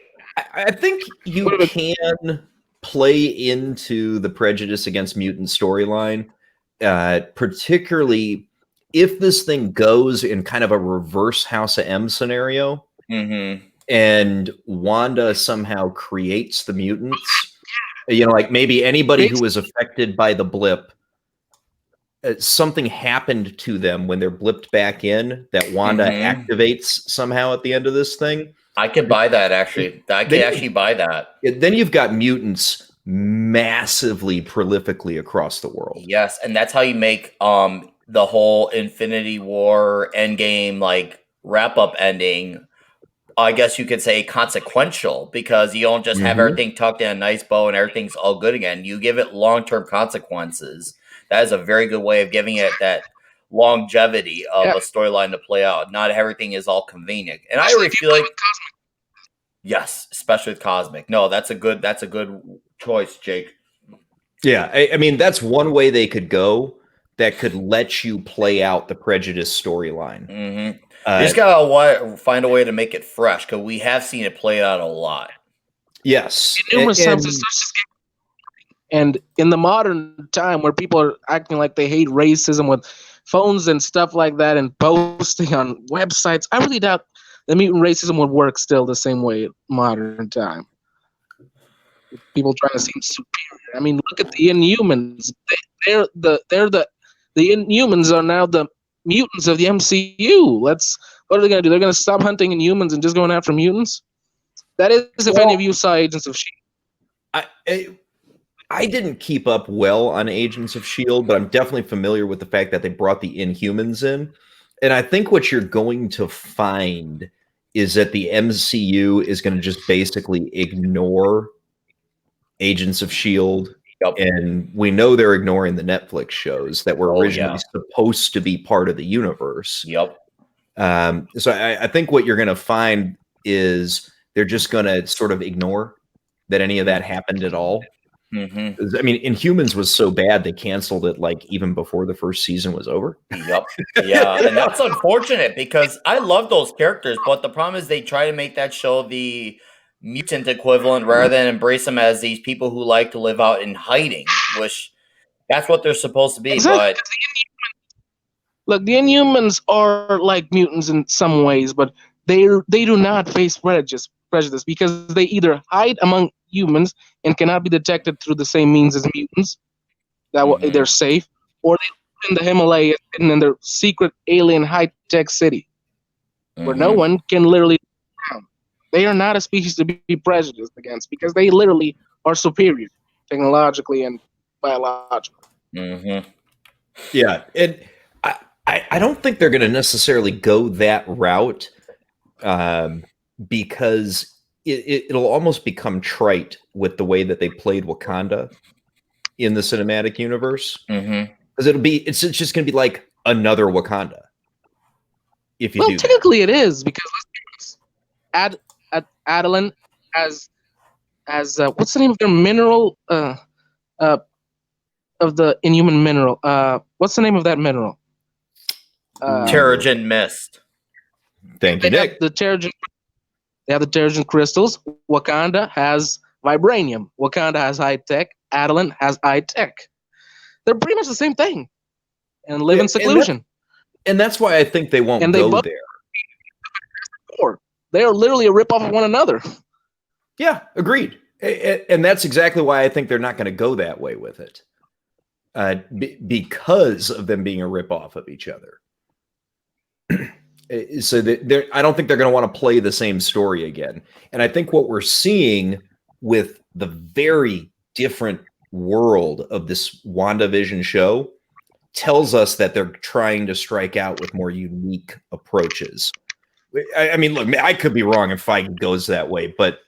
I think you can play into the prejudice against mutant storyline, particularly if this thing goes in kind of a reverse House of M scenario, and Wanda somehow creates the mutants. You know, like maybe anybody who was affected by the blip, something happened to them when they're blipped back in that Wanda activates somehow at the end of this thing. I could buy that, actually. I could actually buy that. Then you've got mutants massively prolifically across the world. Yes, and that's how you make the whole Infinity War Endgame like wrap-up ending, I guess you could say, consequential, because you don't just have everything tucked in a nice bow and everything's all good again. You give it long-term consequences. That is a very good way of giving it that longevity of a storyline to play out. Not everything is all convenient. And I really feel like yes, especially with Cosmic. No, that's a good choice, Jake. Yeah, I mean that's one way they could go that could let you play out the prejudice storyline. You just gotta find a way to make it fresh because we have seen it play out a lot. Yes, and in the modern time where people are acting like they hate racism with phones and stuff like that and posting on websites, I really doubt the mutant racism would work still the same way in modern time. People trying to seem superior. I mean, look at the Inhumans. The Inhumans are now the mutants of the MCU. What are they going to do? They're going to stop hunting Inhumans and just going after mutants? That is, if any of you saw Agents of S.H.I.E.L.D. I didn't keep up well on Agents of S.H.I.E.L.D., but I'm definitely familiar with the fact that they brought the Inhumans in. And I think what you're going to find is that the MCU is going to just basically ignore Agents of S.H.I.E.L.D. Yep. And we know they're ignoring the Netflix shows that were originally supposed to be part of the universe. Yep. So I think what you're going to find is they're just going to sort of ignore that any of that happened at all. I mean, Inhumans was so bad they canceled it like even before the first season was over. Yep. Yeah, and that's unfortunate because I love those characters, but the problem is they try to make that show the mutant equivalent rather than embrace them as these people who like to live out in hiding, which that's what they're supposed to be. Exactly. But look, the Inhumans are like mutants in some ways, but they do not face prejudice because they either hide among humans and cannot be detected through the same means as mutants, that they're safe, or they live in the Himalayas and in their secret alien high-tech city where no one can literally down. They are not a species to be prejudiced against because they literally are superior technologically and biologically. Yeah, and I don't think they're going to necessarily go that route because it'll almost become trite with the way that they played Wakanda in the cinematic universe. Because it's just going to be like another Wakanda. If you do technically it is because Adelan as what's the name of their mineral of the Inhuman mineral? What's the name of that mineral? Terrigen Mist. Thank you, Nick. They have the Terrigen crystals. Wakanda has vibranium. Wakanda has high tech. Adelan has high tech. They're pretty much the same thing, and live in seclusion. And that's why I think they won't go there. They are literally a ripoff of one another. Yeah, agreed. And that's exactly why I think they're not going to go that way with it, because of them being a ripoff of each other. So that I don't think they're going to want to play the same story again. And I think what we're seeing with the very different world of this WandaVision show tells us that they're trying to strike out with more unique approaches. I mean, look, I could be wrong if Feige goes that way, but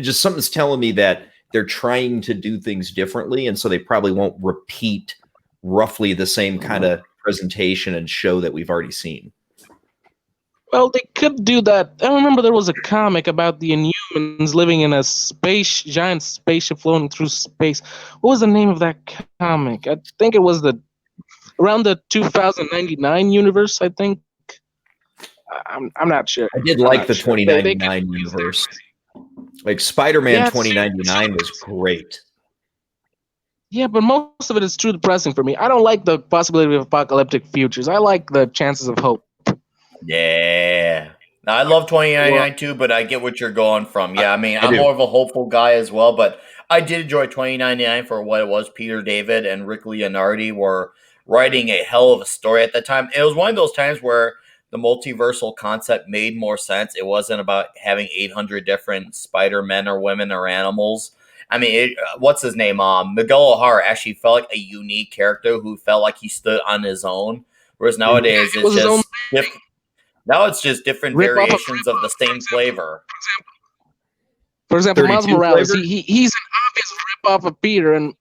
just something's telling me that they're trying to do things differently, and so they probably won't repeat roughly the same kind of presentation and show that we've already seen. Well, they could do that. I remember there was a comic about the Inhumans living in a giant spaceship floating through space. What was the name of that comic? I think it was around the 2099 universe, I think. I'm not sure. I did like the 2099 universe. Like Spider-Man 2099 was great. Yeah, but most of it is too depressing for me. I don't like the possibility of apocalyptic futures. I like the chances of hope. Yeah. Now, I love 2099 too, but I get what you're going from. Yeah, I mean, I'm more of a hopeful guy as well, but I did enjoy 2099 for what it was. Peter David and Rick Leonardi were writing a hell of a story at the time. It was one of those times where the multiversal concept made more sense. It wasn't about having 800 different Spider-Men or women or animals. I mean, what's his name? Miguel O'Hara actually felt like a unique character who felt like he stood on his own. Whereas nowadays, it's just now it's just different variations of the same flavor. For example, Miles Morales, he's an obvious rip-off of Peter and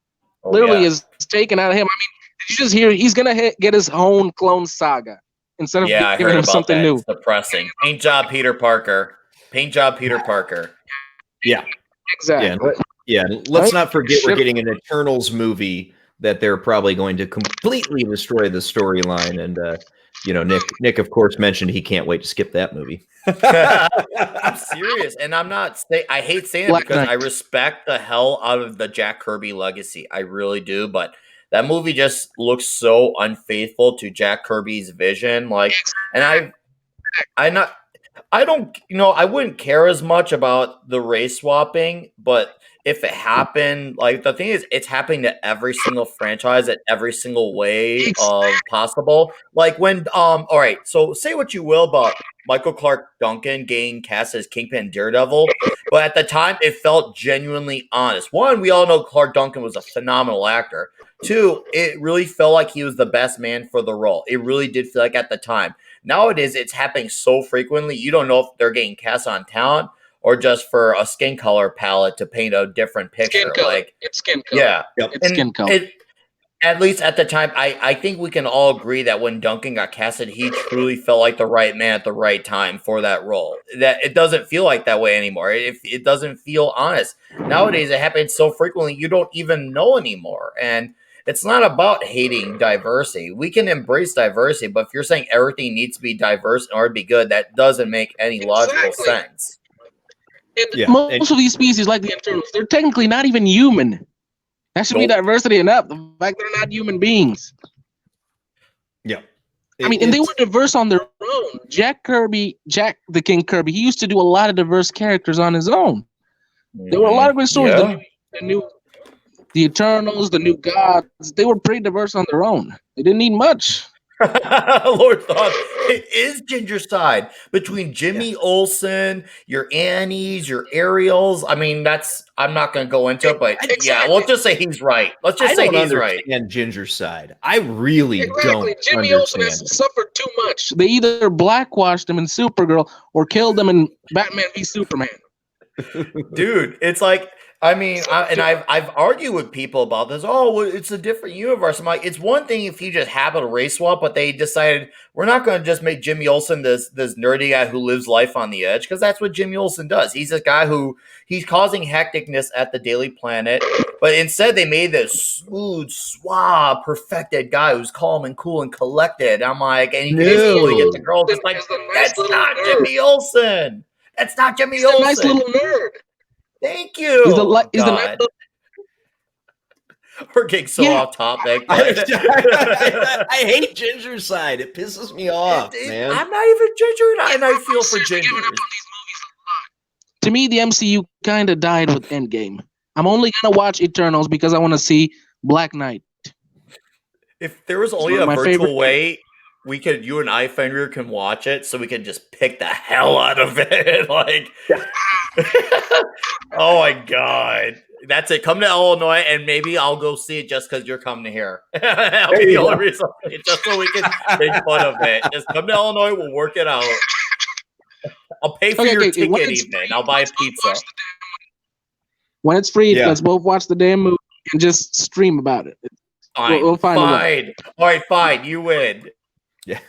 literally is taken out of him. I mean, did you just hear he's going to get his own Clone Saga instead of giving him something new? It's depressing. Paint job Peter Parker. Yeah. Exactly. Yeah, let's not forget we're getting an Eternals movie that they're probably going to completely destroy the storyline. And, Nick, of course, mentioned he can't wait to skip that movie. I'm serious. And I'm not I hate saying it because I respect the hell out of the Jack Kirby legacy. I really do. But that movie just looks so unfaithful to Jack Kirby's vision. And I wouldn't care as much about the race swapping, but if it happened, the thing is, it's happening to every single franchise at every single way possible. Like when, all right, so say what you will about Michael Clark Duncan getting cast as Kingpin Daredevil, but at the time, it felt genuinely honest. One, we all know Clark Duncan was a phenomenal actor. Two, it really felt like he was the best man for the role. It really did feel like at the time. Nowadays, it's happening so frequently, you don't know if they're getting cast on talent or just for a skin color palette to paint a different picture. It's skin color. Yeah. It's skin color. At least at the time, I think we can all agree that when Duncan got casted, he truly felt like the right man at the right time for that role. That it doesn't feel like that way anymore. It doesn't feel honest. Nowadays, it happens so frequently, you don't even know anymore. And it's not about hating diversity. We can embrace diversity, but if you're saying everything needs to be diverse in order to be good, that doesn't make any logical sense. Most of these species, like the Eternals, they're technically not even human. That should be diversity enough. The fact they're not human beings. Yeah. And they were diverse on their own. Jack the King Kirby, he used to do a lot of diverse characters on his own. There were a lot of great stories. Yeah. The Eternals, the New Gods, they were pretty diverse on their own. They didn't need much. Lord thought it is Ginger side between Jimmy Olsen, your Annies, your Ariels. I mean, I'm not going to go into it, but we'll just say he's right. Let's just say he's right. And Ginger side, I really don't. Jimmy Olsen has suffered too much. They either blackwashed him in Supergirl or killed him in Batman v Superman. Dude, it's like. I mean, I've argued with people about this. Oh, well, it's a different universe. I'm like, it's one thing if you just have a race swap, but they decided we're not going to just make Jimmy Olsen this nerdy guy who lives life on the edge, because that's what Jimmy Olsen does. He's this guy he's causing hecticness at the Daily Planet, but instead they made this smooth, suave, perfected guy who's calm and cool and collected. I'm like, and you can easily get the girl just like, that's not Jimmy Olsen. That's not Jimmy Olsen. Nice little nerd. Thank you. We're getting so off topic. I hate Ginger side. It pisses me off, man. I'm not even Ginger, and I feel for Ginger. To me, the MCU kind of died with Endgame. I'm only going to watch Eternals because I want to see Black Knight. If there was only a virtual way you and I, Fenrir, can watch it, so we can just pick the hell out of it. Like, oh my god, that's it. Come to Illinois, and maybe I'll go see it just because you're coming here. That'll be the only reason, just so we can make fun of it. Just come to Illinois, we'll work it out. I'll pay for your ticket, even. I'll buy a pizza. When it's free, let's both watch the damn movie and just stream about it. Fine. We'll find a way. All right, fine. You win. Yeah.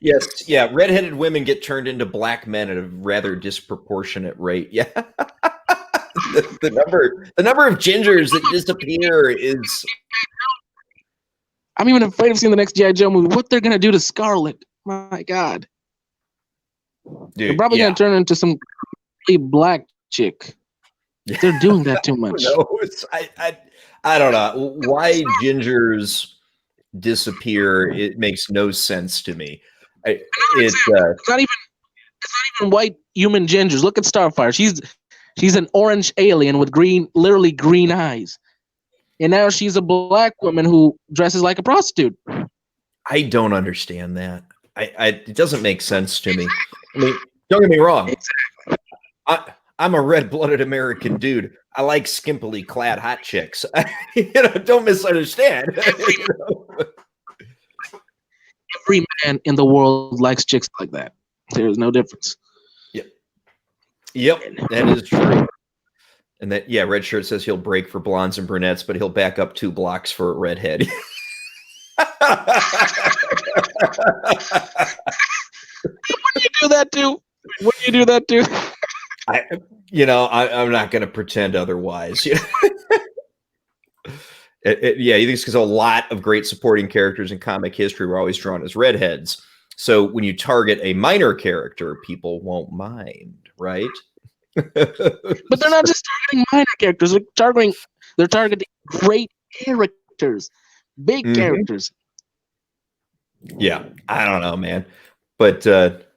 Yes. Yeah. Redheaded women get turned into black men at a rather disproportionate rate. Yeah. the number of gingers that disappear is. I'm even afraid of seeing the next G.I. Joe movie. What they're gonna do to Scarlet? My God. Dude, they're probably gonna turn into some black chick. They're doing that too much. I don't know why gingers disappear. It makes no sense to me. It's not even white human gingers. Look at Starfire. She's an orange alien with literally green eyes, and now she's a black woman who dresses like a prostitute. I don't understand that. It doesn't make sense to me. I mean, don't get me wrong. I'm a red-blooded American dude. I like skimpily clad hot chicks. Don't misunderstand. Every man in the world likes chicks like that. There's no difference. Yep, that is true. And that, Red Shirt says he'll break for blondes and brunettes, but he'll back up 2 blocks for a redhead. When you do that too? I'm not going to pretend otherwise. You think it's because a lot of great supporting characters in comic history were always drawn as redheads. So when you target a minor character, people won't mind, right? But they're not just targeting minor characters. They're targeting great characters, big characters. Yeah, I don't know, man. But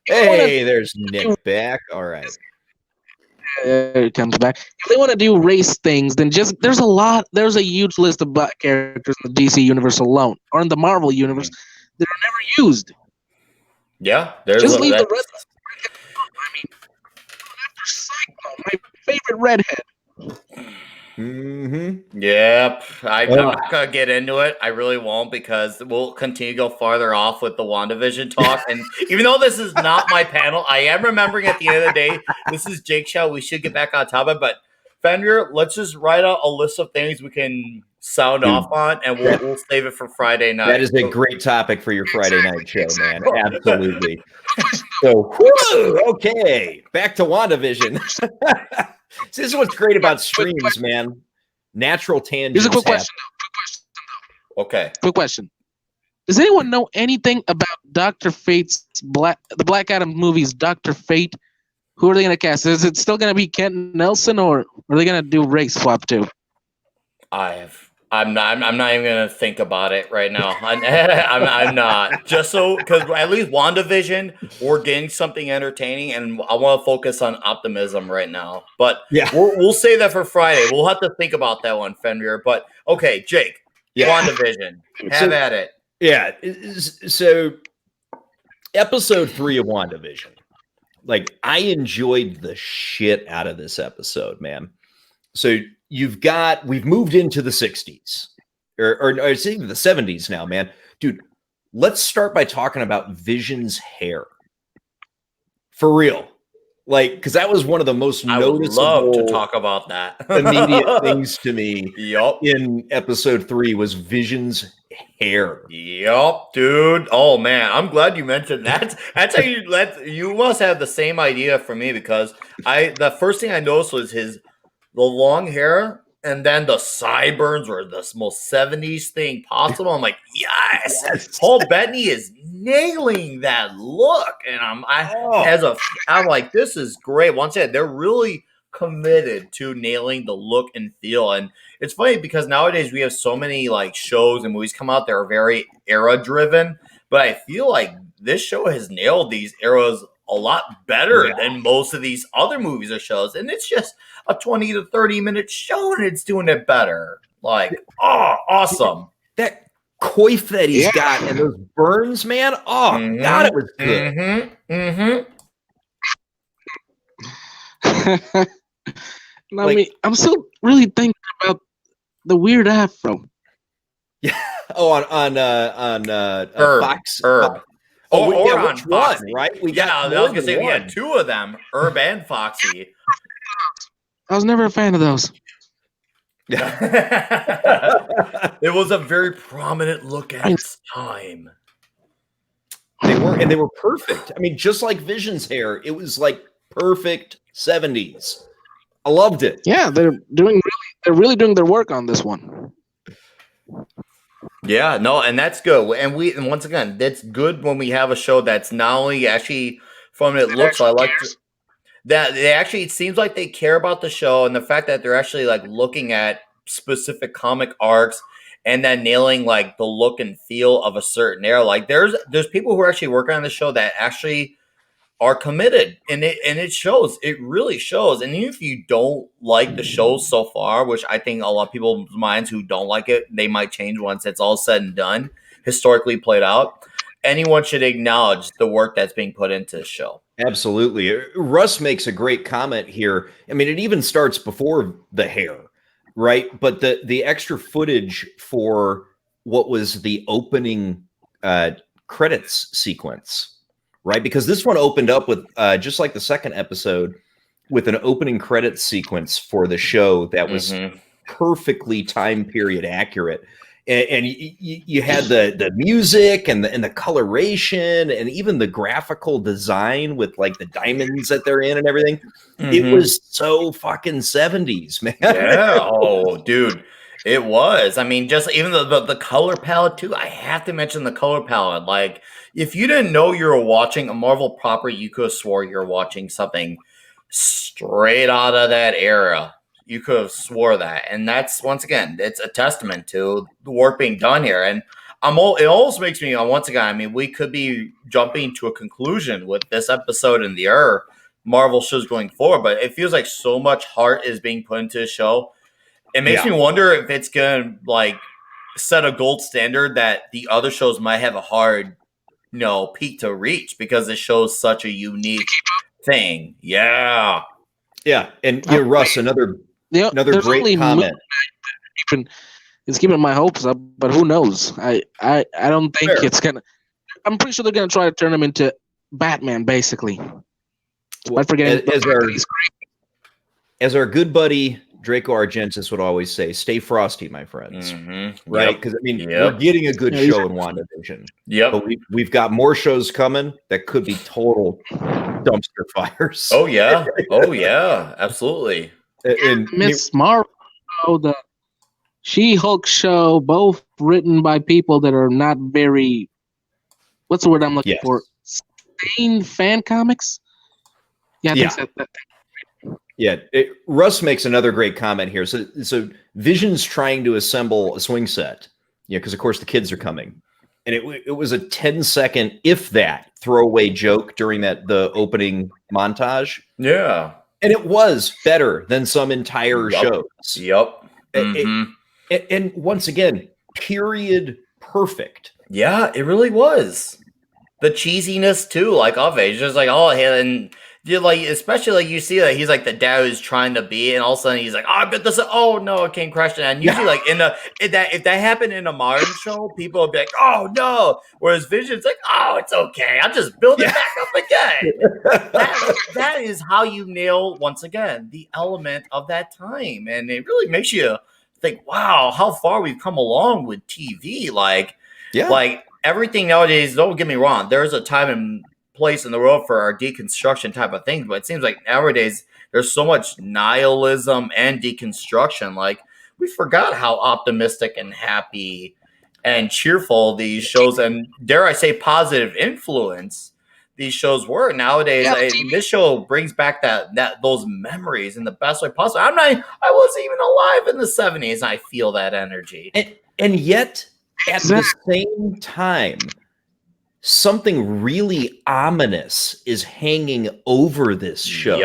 hey, there's Nick back. All right. It comes back. If they want to do race things, then there's a huge list of black characters in the DC universe alone, or in the Marvel universe, that are never used. Yeah, just leave the red. I mean, after Cyclone, my favorite redhead. Yep. I'm not going to get into it. I really won't, because we'll continue to go farther off with the WandaVision talk. And even though this is not my panel, I am remembering at the end of the day, this is Jake's show. We should get back on top of it. But Fenrir, let's just write out a list of things we can sound off on, and we'll save it for Friday night. That is a great topic for your Friday night show, man. Absolutely. So, okay. Back to WandaVision. This is what's great about streams, man. Natural tangents. Here's a quick question. Okay. Quick question. Does anyone know anything about Dr. Fate's the Black Adam movies, Dr. Fate? Who are they going to cast? Is it still going to be Kent Nelson, or are they going to do race swap too? I'm not even gonna think about it right now. I'm not, just so, because at least WandaVision, we're getting something entertaining, and I want to focus on optimism right now. But we'll say that for Friday. We'll have to think about that one, Fenrir. But okay, Jake, WandaVision, have at it. Yeah. So, episode 3 of WandaVision, like, I enjoyed the shit out of this episode, man. So we've moved into the 60s or it's even the 70s now, man. Dude, let's start by talking about Vision's hair. For real. Like, because that was one of the most noticeable. I would love to talk about that. Immediate things to me in episode 3 was Vision's hair. Yup, dude. Oh man, I'm glad you mentioned that. That's how you must have the same idea for me, because the first thing I noticed was the long hair, and then the sideburns were the most 70s thing possible. I'm like, yes. Paul Bettany is nailing that look. And I'm like, this is great. Once again, they're really committed to nailing the look and feel. And it's funny because nowadays we have so many like shows and movies come out that are very era driven, but I feel like this show has nailed these eras a lot better than most of these other movies or shows. And it's just a 20 to 30 minute show, and it's doing it better. Like, awesome. coif that he's Yeah. got and those burns, man. Oh, God, it was good. I mean, I'm still really thinking about the weird afro. Yeah. Oh, on Fox. Herb. Oh, Or yeah, on which one, Foxy. right? We Yeah, got I was more gonna than say we one. had two of them, Herb and Foxy. I was never a fan of those. It was a very prominent look at its time. They were perfect. I mean, just like Vision's hair, it was like perfect 70s. I loved it. Yeah, they're really doing their work on this one. Yeah, no, and that's good. And once again, that's good when we have a show that's not only actually from it looks. I like that they actually. It seems like they care about the show and the fact that they're actually like looking at specific comic arcs and then nailing like the look and feel of a certain era. Like there's people who are actually working on the show that actually are committed, and it shows. It really shows. And even if you don't like the show so far, which I think a lot of people's minds who don't like it, they might change once it's all said and done, historically played out. Anyone should acknowledge the work that's being put into the show. Absolutely. Russ makes a great comment here. I mean, it even starts before the hair, right? But the extra footage for what was the opening credits sequence, right? Because this one opened up with just like the second episode with an opening credits sequence for the show that was perfectly time period accurate. And you had the music and the coloration and even the graphical design with like the diamonds that they're in and everything. It was so fucking 70s, man. Yeah. Oh, dude. It was. I mean, just even the color palette too. I have to mention the color palette. Like, if you didn't know you were watching a Marvel property, you could have swore you're watching something straight out of that era. You could have swore that, and that's once again, it's a testament to the work being done here. And it almost makes me once again. I mean, we could be jumping to a conclusion with this episode and the other Marvel shows going forward, but it feels like so much heart is being put into the show. It makes me wonder if it's gonna like set a gold standard that the other shows might have a hard, peak to reach because it shows such a unique thing. Yeah. Yeah, and Russ, another great comment. It's keeping my hopes up, but who knows? I don't think it's gonna. I'm pretty sure they're gonna try to turn him into Batman, basically. Well, as our good buddy Draco Argentis would always say, "Stay frosty, my friends." Right? Because we're getting a good show in WandaVision. Yep. But we've got more shows coming that could be total dumpster fires. Oh yeah. Oh yeah. Absolutely. And Miss Marvel, the She-Hulk show, both written by people that are not very. What's the word I'm looking for? Sane fan comics. Yeah, I think that. Yeah, Russ makes another great comment here. So Vision's trying to assemble a swing set, because of course the kids are coming, and it was a 10-second, if that, throwaway joke during the opening montage. Yeah, and it was better than some entire shows. Yep. And once again, period perfect. Yeah, it really was. The cheesiness too, like of it. It's just like, and especially like you see that he's like the dad who's trying to be, and all of a sudden he's like, I bet this. Oh no, it came crashing. And usually, like if that happened in a modern show, people would be like, oh no. Whereas Vision's like, oh, it's okay. I'll just build it back up again. that is how you nail once again the element of that time, and it really makes you think, wow, how far we've come along with TV. Like everything nowadays. Don't get me wrong. There's a time and place in the world for our deconstruction type of things, but it seems like nowadays there's so much nihilism and deconstruction. Like we forgot how optimistic and happy and cheerful these shows, and dare I say positive influence, these shows were. Nowadays this show brings back those memories in the best way possible. I wasn't even alive in the 70s. I feel that energy, and yet at the same time, something really ominous is hanging over this show.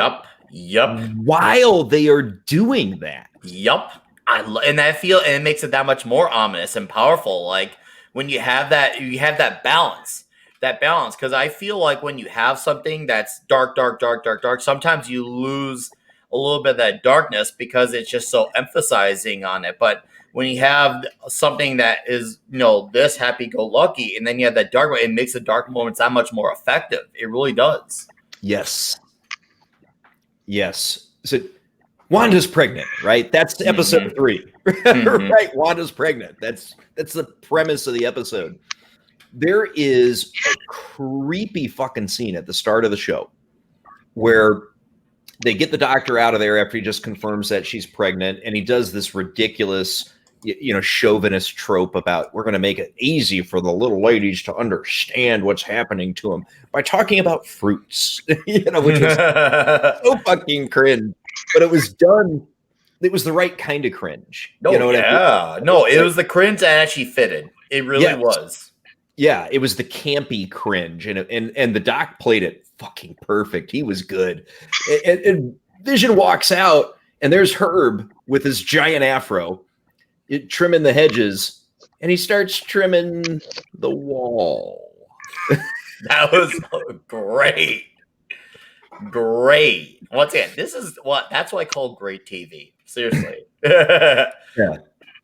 Yep. While they are doing that. Yep. And it makes it that much more ominous and powerful. Like when you have that balance. Because I feel like when you have something that's dark, sometimes you lose a little bit of that darkness because it's just so emphasizing on it. But when you have something that is, this happy-go-lucky, and then you have that dark, it makes the dark moments that much more effective. It really does. Yes. So Wanda's pregnant, right? That's episode 3, right? Wanda's pregnant. That's the premise of the episode. There is a creepy fucking scene at the start of the show where they get the doctor out of there after he just confirms that she's pregnant, and he does this ridiculous, chauvinist trope about we're going to make it easy for the little ladies to understand what's happening to them by talking about fruits, which was so fucking cringe. But it was done. It was the right kind of cringe. No, it was the cringe that actually fitted. It really was. Yeah, it was the campy cringe, and the doc played it fucking perfect. He was good. And Vision walks out, and there's Herb with his giant afro, trimming the hedges, and he starts trimming the wall. That was great. Great. Once again, that's what I call great TV. Seriously. Yeah.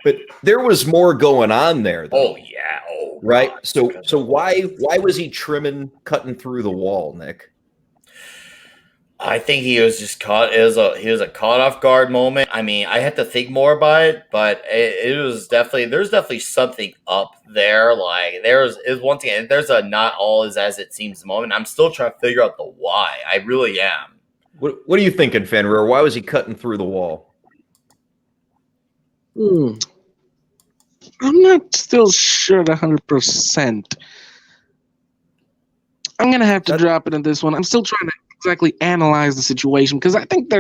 But there was more going on there, though. Oh yeah. Oh, right. God. So why was he cutting through the wall, Nick? I think he was just caught. He was a caught off guard moment. I mean, I had to think more about it, but there's definitely something up there. Like there's a not all is as it seems moment. I'm still trying to figure out the why. I really am. What are you thinking, Fenrir? Why was he cutting through the wall? I'm not still sure 100%. I'm going to have to drop it in this one. I'm still trying to exactly analyze the situation because I think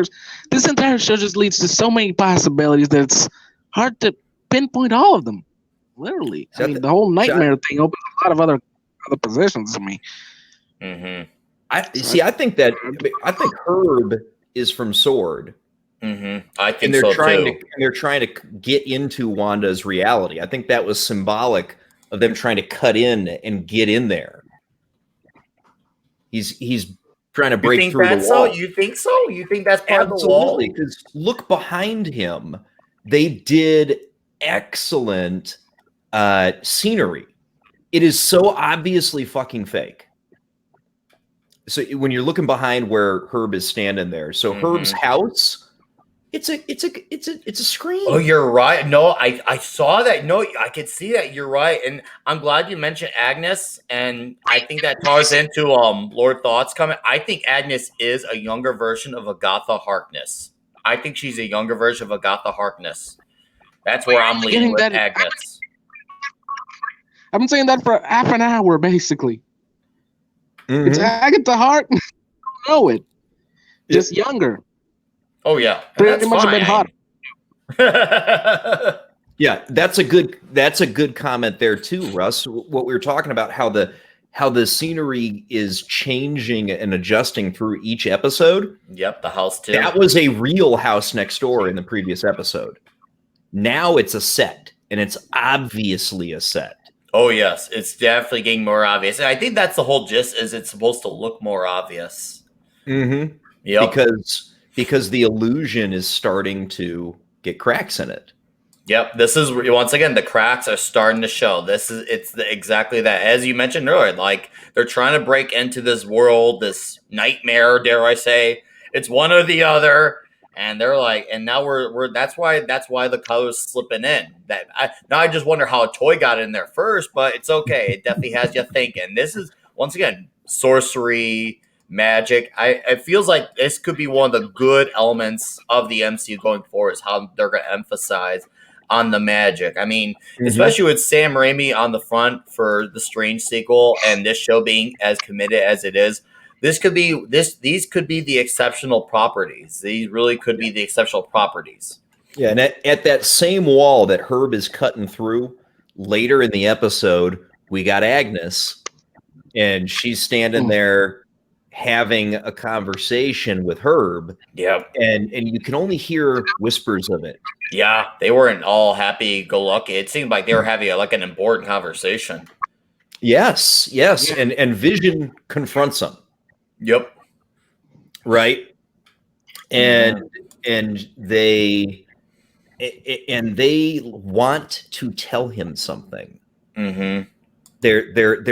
this entire show just leads to so many possibilities that it's hard to pinpoint all of them. Literally. The whole nightmare thing opens a lot of other positions to me. Mm-hmm. I think Herb is from Sword. Mm-hmm. I think and they're so trying too. to and they're trying to get into Wanda's reality. I think that was symbolic of them trying to cut in and get in there. He's trying to break through the wall. You think so? You think that's part of the wall? Because look behind him. They did excellent scenery. It is so obviously fucking fake. So when you're looking behind where Herb is standing there, so Herb's house. It's a screen. Oh, you're right. No, I saw that. No, I could see that. You're right, and I'm glad you mentioned Agnes. And I think that ties into Lord Thought's comment. I think Agnes is a younger version of Agatha Harkness. I think she's a younger version of Agatha Harkness. That's where I'm leaning with Agnes. I've been saying that for half an hour, basically. Mm-hmm. It's Agatha Harkness. I don't know it. Just younger. Oh yeah, pretty much fine. A bit hot. Yeah, that's a good comment there too, Russ. What we were talking about, how the scenery is changing and adjusting through each episode. Yep, the house too. That was a real house next door in the previous episode. Now it's a set, and it's obviously a set. Oh yes, it's definitely getting more obvious, and I think that's the whole gist. Is it's supposed to look more obvious? Mm-hmm. Yeah, because the illusion is starting to get cracks in it. Yep, this is once again the cracks are starting to show. Exactly that, as you mentioned earlier. Like they're trying to break into this world, this nightmare. Dare I say? It's one or the other, and they're like, and now we're that's why the color's slipping in. Now I just wonder how a toy got in there first, but it's okay. It definitely has you thinking. This is once again sorcery. Magic. It feels like this could be one of the good elements of the MCU going forward, is how they're going to emphasize on the magic. I mean, especially with Sam Raimi on the front for the Strange sequel and this show being as committed as it is, these could be the exceptional properties. These really could be the exceptional properties. Yeah, and at that same wall that Herb is cutting through later in the episode, we got Agnes, and she's standing there. having a conversation with Herb, Yep. and you can only hear whispers of it. Yeah, they weren't all happy-go-lucky. It seemed like they were having like an important conversation. Yes, and Vision confronts him. Yep. Right, and they want to tell him something. Mm-hmm. They're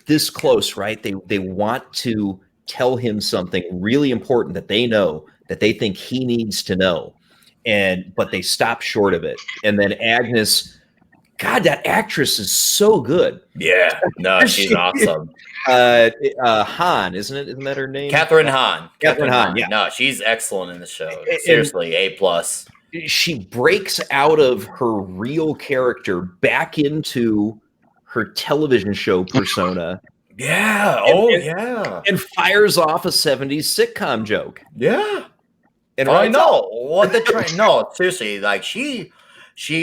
this close, right? They want to tell him something really important that they know, that they think he needs to know, but they stop short of it. And then Agnes, God, that actress is so good. Yeah, no, she's awesome. Hahn, isn't it? Isn't that her name? Catherine Hahn. Catherine Hahn. Yeah, no, she's excellent in the show. Seriously, A+. She breaks out of her real character back into her television show persona. Yeah. Yeah. And fires off a 70s sitcom joke. Yeah. And I know. What the train? No, seriously, like she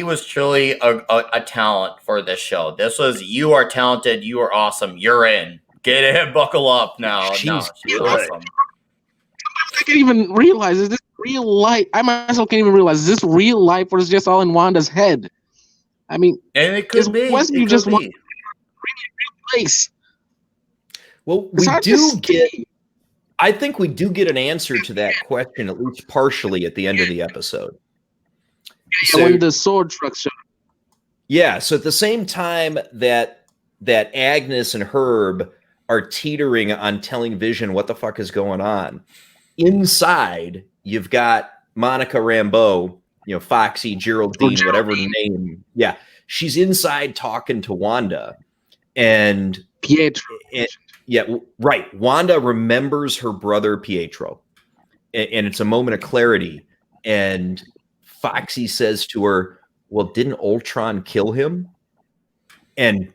was truly a talent for this show. This was, you are talented, you are awesome, you're in. Get in, buckle up now. She's awesome. I can't even realize, is this real life? I myself can't even realize, is this real life or is it just all in Wanda's head? I mean, and it could be. Westview just want real place. Well, I think we do get an answer to that question, at least partially, at the end of the episode. So, when the sword trucks show. Yeah, so at the same time that Agnes and Herb are teetering on telling Vision what the fuck is going on, inside you've got Monica Rambeau, Foxy, Geraldine, whatever name. Yeah, she's inside talking to Wanda, and Pietro. Yeah, right. Wanda remembers her brother Pietro, and it's a moment of clarity. And Foxy says to her, "Well, didn't Ultron kill him?" And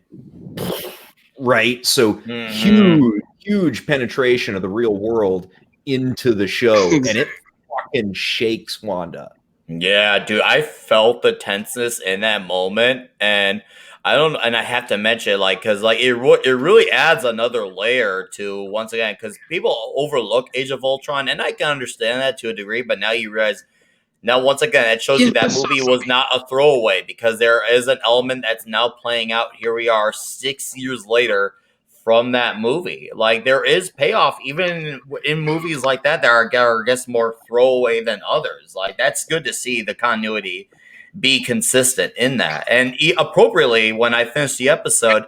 right, so huge penetration of the real world into the show, and it fucking shakes Wanda. Yeah, dude, I felt the tenseness in that moment, and I have to mention, because it really adds another layer to, once again, because people overlook Age of Ultron, and I can understand that to a degree, but now you realize, once again, it shows you that movie was not a throwaway, because there is an element that's now playing out. Here we are 6 years later from that movie. Like, there is payoff, even in movies like that are, I guess, more throwaway than others. Like, that's good to see the continuity be consistent in that. And appropriately, when I finished the episode,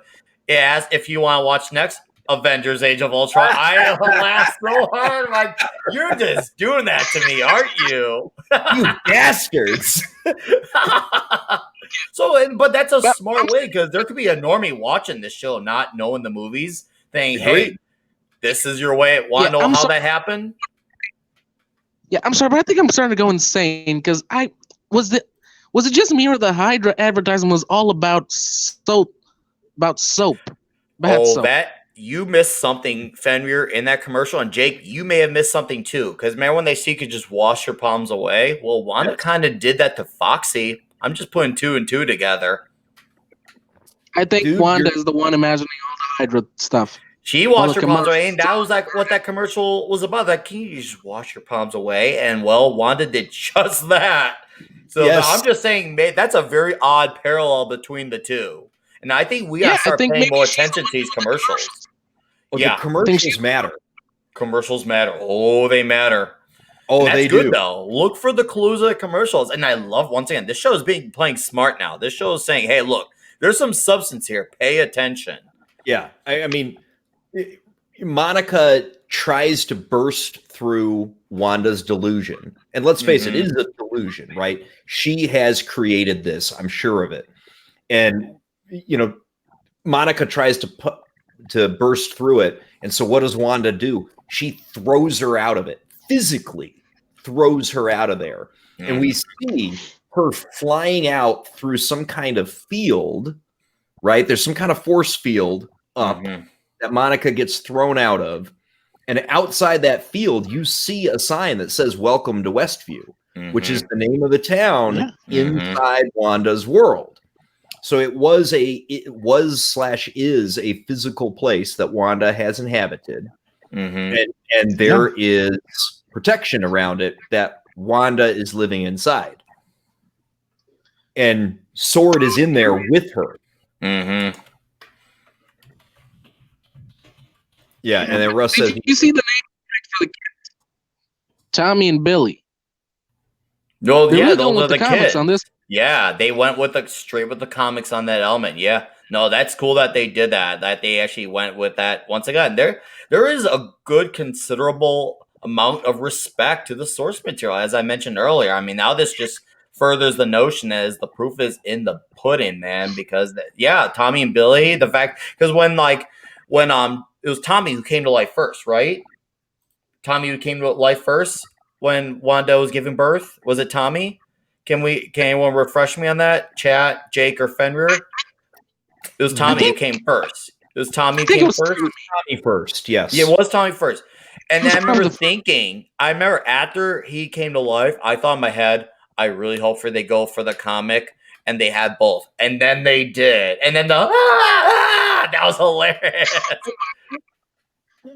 it asked if you want to watch next Avengers Age of Ultron. I laughed so hard. Like, you're just doing that to me, aren't you? You bastards. But that's a smart way, because there could be a normie watching this show not knowing the movies, saying, hey, this is your way. Want to know how that happened? Yeah, I'm sorry, but I think I'm starting to go insane, because was it just me, or the Hydra advertisement was all about soap? Soap. That you missed something, Fenrir, in that commercial, and Jake, you may have missed something too. Because remember when they see you could just wash your palms away? Well, Wanda kind of did that to Foxy. I'm just putting two and two together. I think Wanda is the one imagining all the Hydra stuff. She washed her palms away, and that was like what that commercial was about. Like, can you just wash your palms away? And well, Wanda did just that. So I'm just saying, that's a very odd parallel between the two. And I think we gotta start paying more attention to these commercials. Well, the commercials matter. Commercials matter. Oh, they matter. Oh, they do. Good, though. Look for the clues of the commercials. And I love, once again, this show is playing smart now. This show is saying, hey, look, there's some substance here. Pay attention. Yeah. I mean, Monica tries to burst through Wanda's delusion. And let's face it is a delusion, right? She has created this. I'm sure of it. And, Monica tries to burst through it. And so what does Wanda do? She throws her out of it. Physically throws her out of there. And we see her flying out through some kind of field, right? There's some kind of force field up that Monica gets thrown out of. And outside that field, you see a sign that says, "Welcome to Westview," which is the name of the town inside Wanda's world. So it was is a physical place that Wanda has inhabited. Mm-hmm. And there is protection around it that Wanda is living inside. And Sword is in there with her. Mm-hmm. Yeah, and then Russ says, You see the name for the kids? Tommy and Billy. No, They're yeah, really those going are with the the comics kids. on this. Yeah, they went with straight with the comics on that element. Yeah, no, that's cool that they did that. That they actually went with that. Once again, there is a good considerable amount of respect to the source material, as I mentioned earlier. I mean, now this just furthers the notion as the proof is in the pudding, man. Because yeah, Tommy and Billy, the fact because when it was Tommy who came to life first, right? Tommy who came to life first when Wanda was giving birth. Was it Tommy? Can anyone refresh me on that? Chat, Jake, or Fenrir? It was Tommy who came first. It was Tommy I who think it came was first. Tommy first, yes. Yeah, it was Tommy first. And It was then I remember Tommy I remember after he came to life, I thought in my head, I really hope they go for the comic, and they had both. And then they did. And then that was hilarious.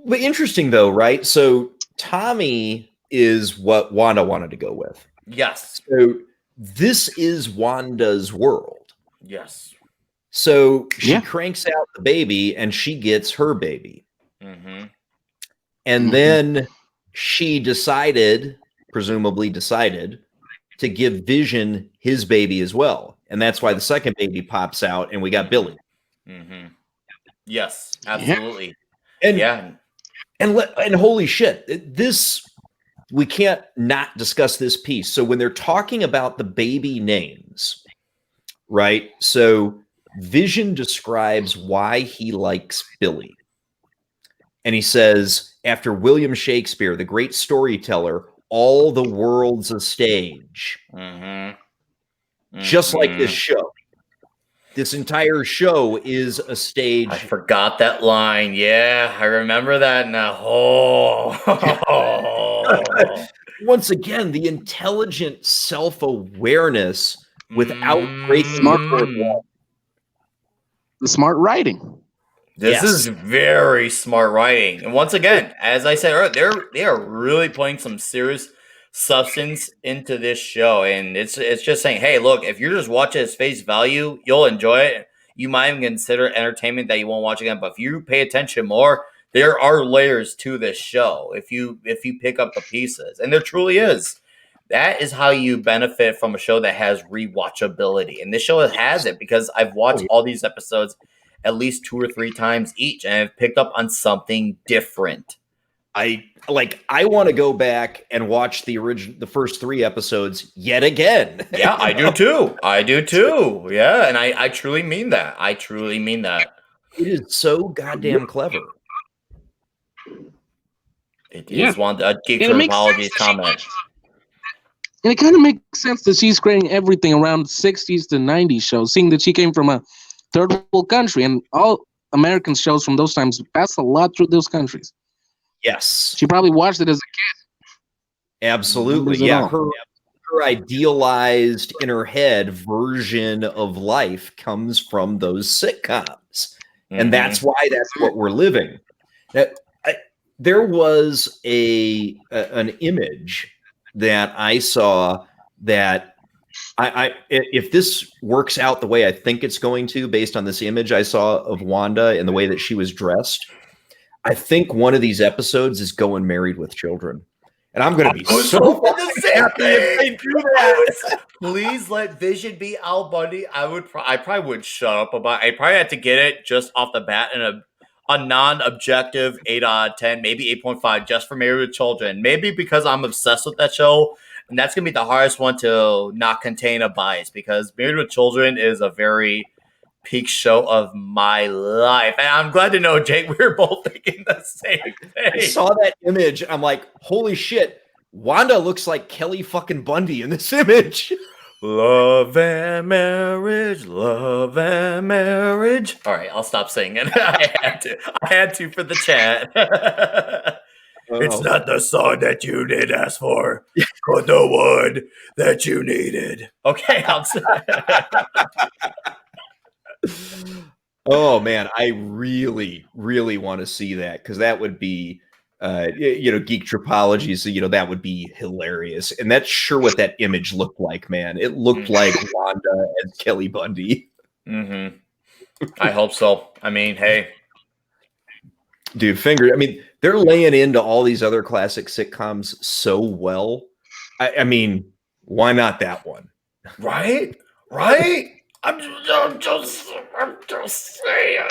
But interesting though, right? So Tommy is what Wanda wanted to go with. Yes. So this is Wanda's world. Yes. So she Yeah. cranks out the baby and she gets her baby. Mm-hmm. And then she presumably decided, to give Vision his baby as well. And that's why the second baby pops out and we got Billy. Mm-hmm. Yes, absolutely. And yeah. And holy shit, we can't not discuss this piece. So when they're talking about the baby names, right? So Vision describes why he likes Billy. And he says, after William Shakespeare, the great storyteller, all the world's a stage. Just like this show. This entire show is a stage. I forgot that line. Yeah, I remember that now. Oh. Once again, the intelligent self-awareness without breaking the fourth wall. The smart writing. This is very smart writing. And once again, as I said earlier, they are really putting some serious substance into this show. And it's just saying, hey, look, if you're just watching its face value, you'll enjoy it. You might even consider entertainment that you won't watch again. But if you pay attention more, there are layers to this show if you pick up the pieces. And there truly is. That is how you benefit from a show that has rewatchability. And this show has it because I've watched all these episodes at least 2 or 3 times each, and I've picked up on something different. I want to go back and watch the first 3 episodes yet again. Yeah, I do too. Yeah, and I truly mean that. It is so goddamn clever. It is one Geek Apologies comment. And it kind of makes sense that she's creating everything around 60s to 90s shows, seeing that she came from a third world country, and all American shows from those times passed a lot through those countries. Yes. She probably watched it as a kid. Absolutely. Yeah. Her idealized in her head version of life comes from those sitcoms. And that's why that's what we're living. There was an image that I saw that if this works out the way I think it's going to, based on this image I saw of Wanda and the way that she was dressed, I think one of these episodes is going Married with Children. And I'm going to be so happy if they do that. Please let Vision be Al Bundy. I probably would shut up about it. I probably had to get it just off the bat in a non-objective 8 out of 10, maybe 8.5 just for Married with Children. Maybe because I'm obsessed with that show. And that's going to be the hardest one to not contain a bias because Married with Children is a very peak show of my life. And I'm glad to know, Jake, we were both thinking the same thing. I saw that image. I'm like, holy shit. Wanda looks like Kelly fucking Bundy in this image. Love and marriage, love and marriage. All right, I'll stop singing. I had to for the chat. It's not the song that you did ask for, but the one that you needed. Okay, I'll say. Oh man, I really, really want to see that because that would be Geek Tropology. So, that would be hilarious. And that's sure what that image looked like, man. It looked like Wanda and Kelly Bundy. Mm-hmm. I hope so. I mean, hey. Dude, I mean, they're laying into all these other classic sitcoms so well. I mean, why not that one? Right? Right? I'm just saying.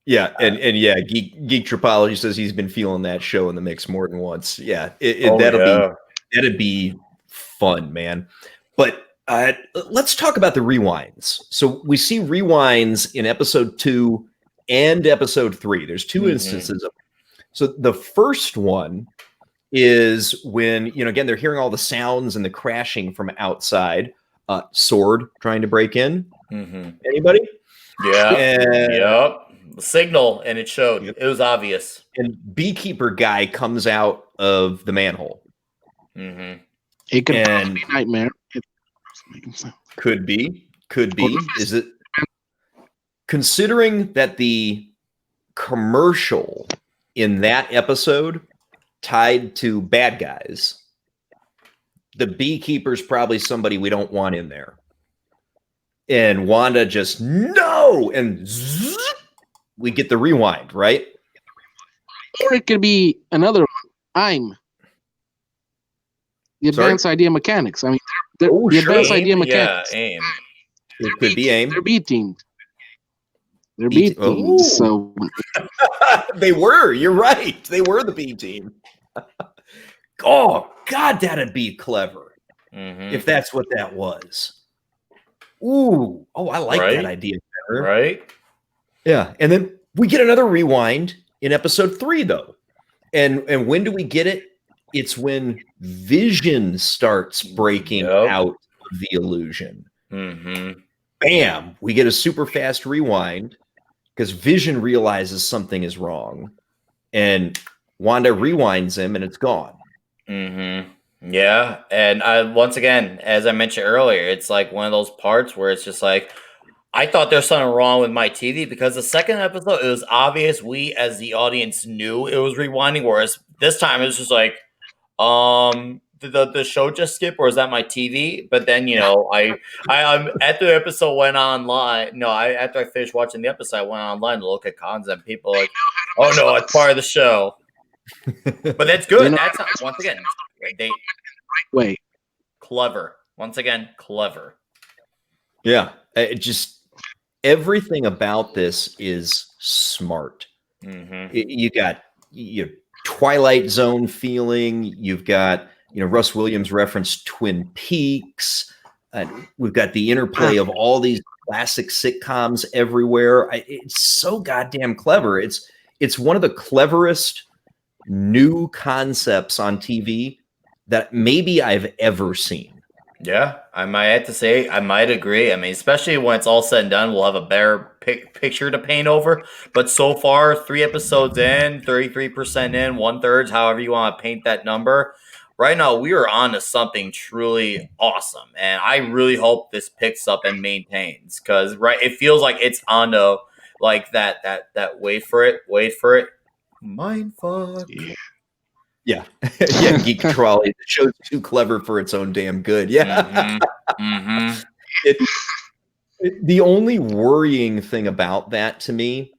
Yeah, and yeah, Geek Tropology says he's been feeling that show in the mix more than once. Yeah, that'd be fun, man. But let's talk about the rewinds. So we see rewinds in episode 2 and episode 3. There's two instances of. So the first one is when again they're hearing all the sounds and the crashing from outside. Sword trying to break in. Anybody? Yeah. Yep. The signal, and it showed. It was obvious. And Beekeeper guy comes out of the manhole. It could be Nightmare. Could be. Is it considering that the commercial in that episode tied to bad guys? The Beekeeper's probably somebody we don't want in there. And Wanda just no, and zzz, we get the rewind, right? Or it could be another one. The Advanced Idea Mechanics. I mean, the Advanced Idea Mechanics. Yeah, AIM. It could be AIM. They're B teamed. They're B teams. So they were. You're right. They were the B team. Oh God, that'd be clever if that's what that was. Ooh, I like that idea better. Right? Yeah, and then we get another rewind in episode 3, though. And when do we get it? It's when Vision starts breaking out of the illusion. Bam! We get a super fast rewind because Vision realizes something is wrong, and Wanda rewinds him, and it's gone. Yeah, and once again, as I mentioned earlier, it's like one of those parts where it's just like, I thought there's something wrong with my TV because the second episode, it was obvious we as the audience knew it was rewinding, whereas this time it was just like, did the show just skip or is that my TV? But then, I after the episode went online, after I finished watching the episode, I went online to look at cons and people like, oh no, it's part of the show. But that's good. That's once again, clever. Once again, clever. Yeah, just everything about this is smart. You got Twilight Zone feeling. You've got Russ Williams referenced Twin Peaks. We've got the interplay of all these classic sitcoms everywhere. It's so goddamn clever. It's one of the cleverest new concepts on TV that maybe I've ever seen. Yeah, I might have to say, I might agree. I mean, especially when it's all said and done, we'll have a better picture to paint over. But so far, 3 episodes in, 33% in, 1/3, however you want to paint that number. Right now, we are on to something truly awesome. And I really hope this picks up and maintains because, it feels like it's on to like that wait for it. Mindfuck. Yeah. Geek Trolley. The show's too clever for its own damn good. Yeah. The only worrying thing about that to me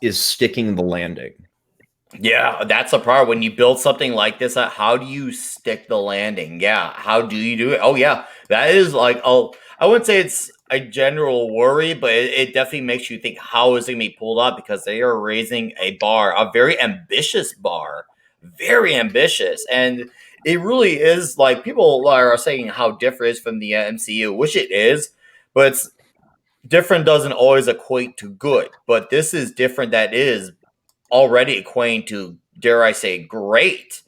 is sticking the landing. Yeah, that's the part. When you build something like this, how do you stick the landing? Yeah, how do you do it? Oh, yeah, that is like, I wouldn't say it's a general worry, but it definitely makes you think, how is it going to be pulled off? Because they are raising a bar, a very ambitious bar, very ambitious. And it really is like people are saying how different it is from the MCU, which it is, but it's different doesn't always equate to good. But this is different that is already equating to, dare I say, great.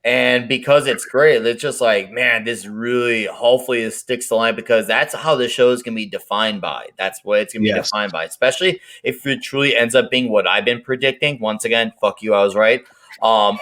And because it's great, it's just like, man, this really, hopefully it sticks the line because that's how the show is going to be defined by. That's what it's going to be defined by, especially if it truly ends up being what I've been predicting. Once again, fuck you, I was right. A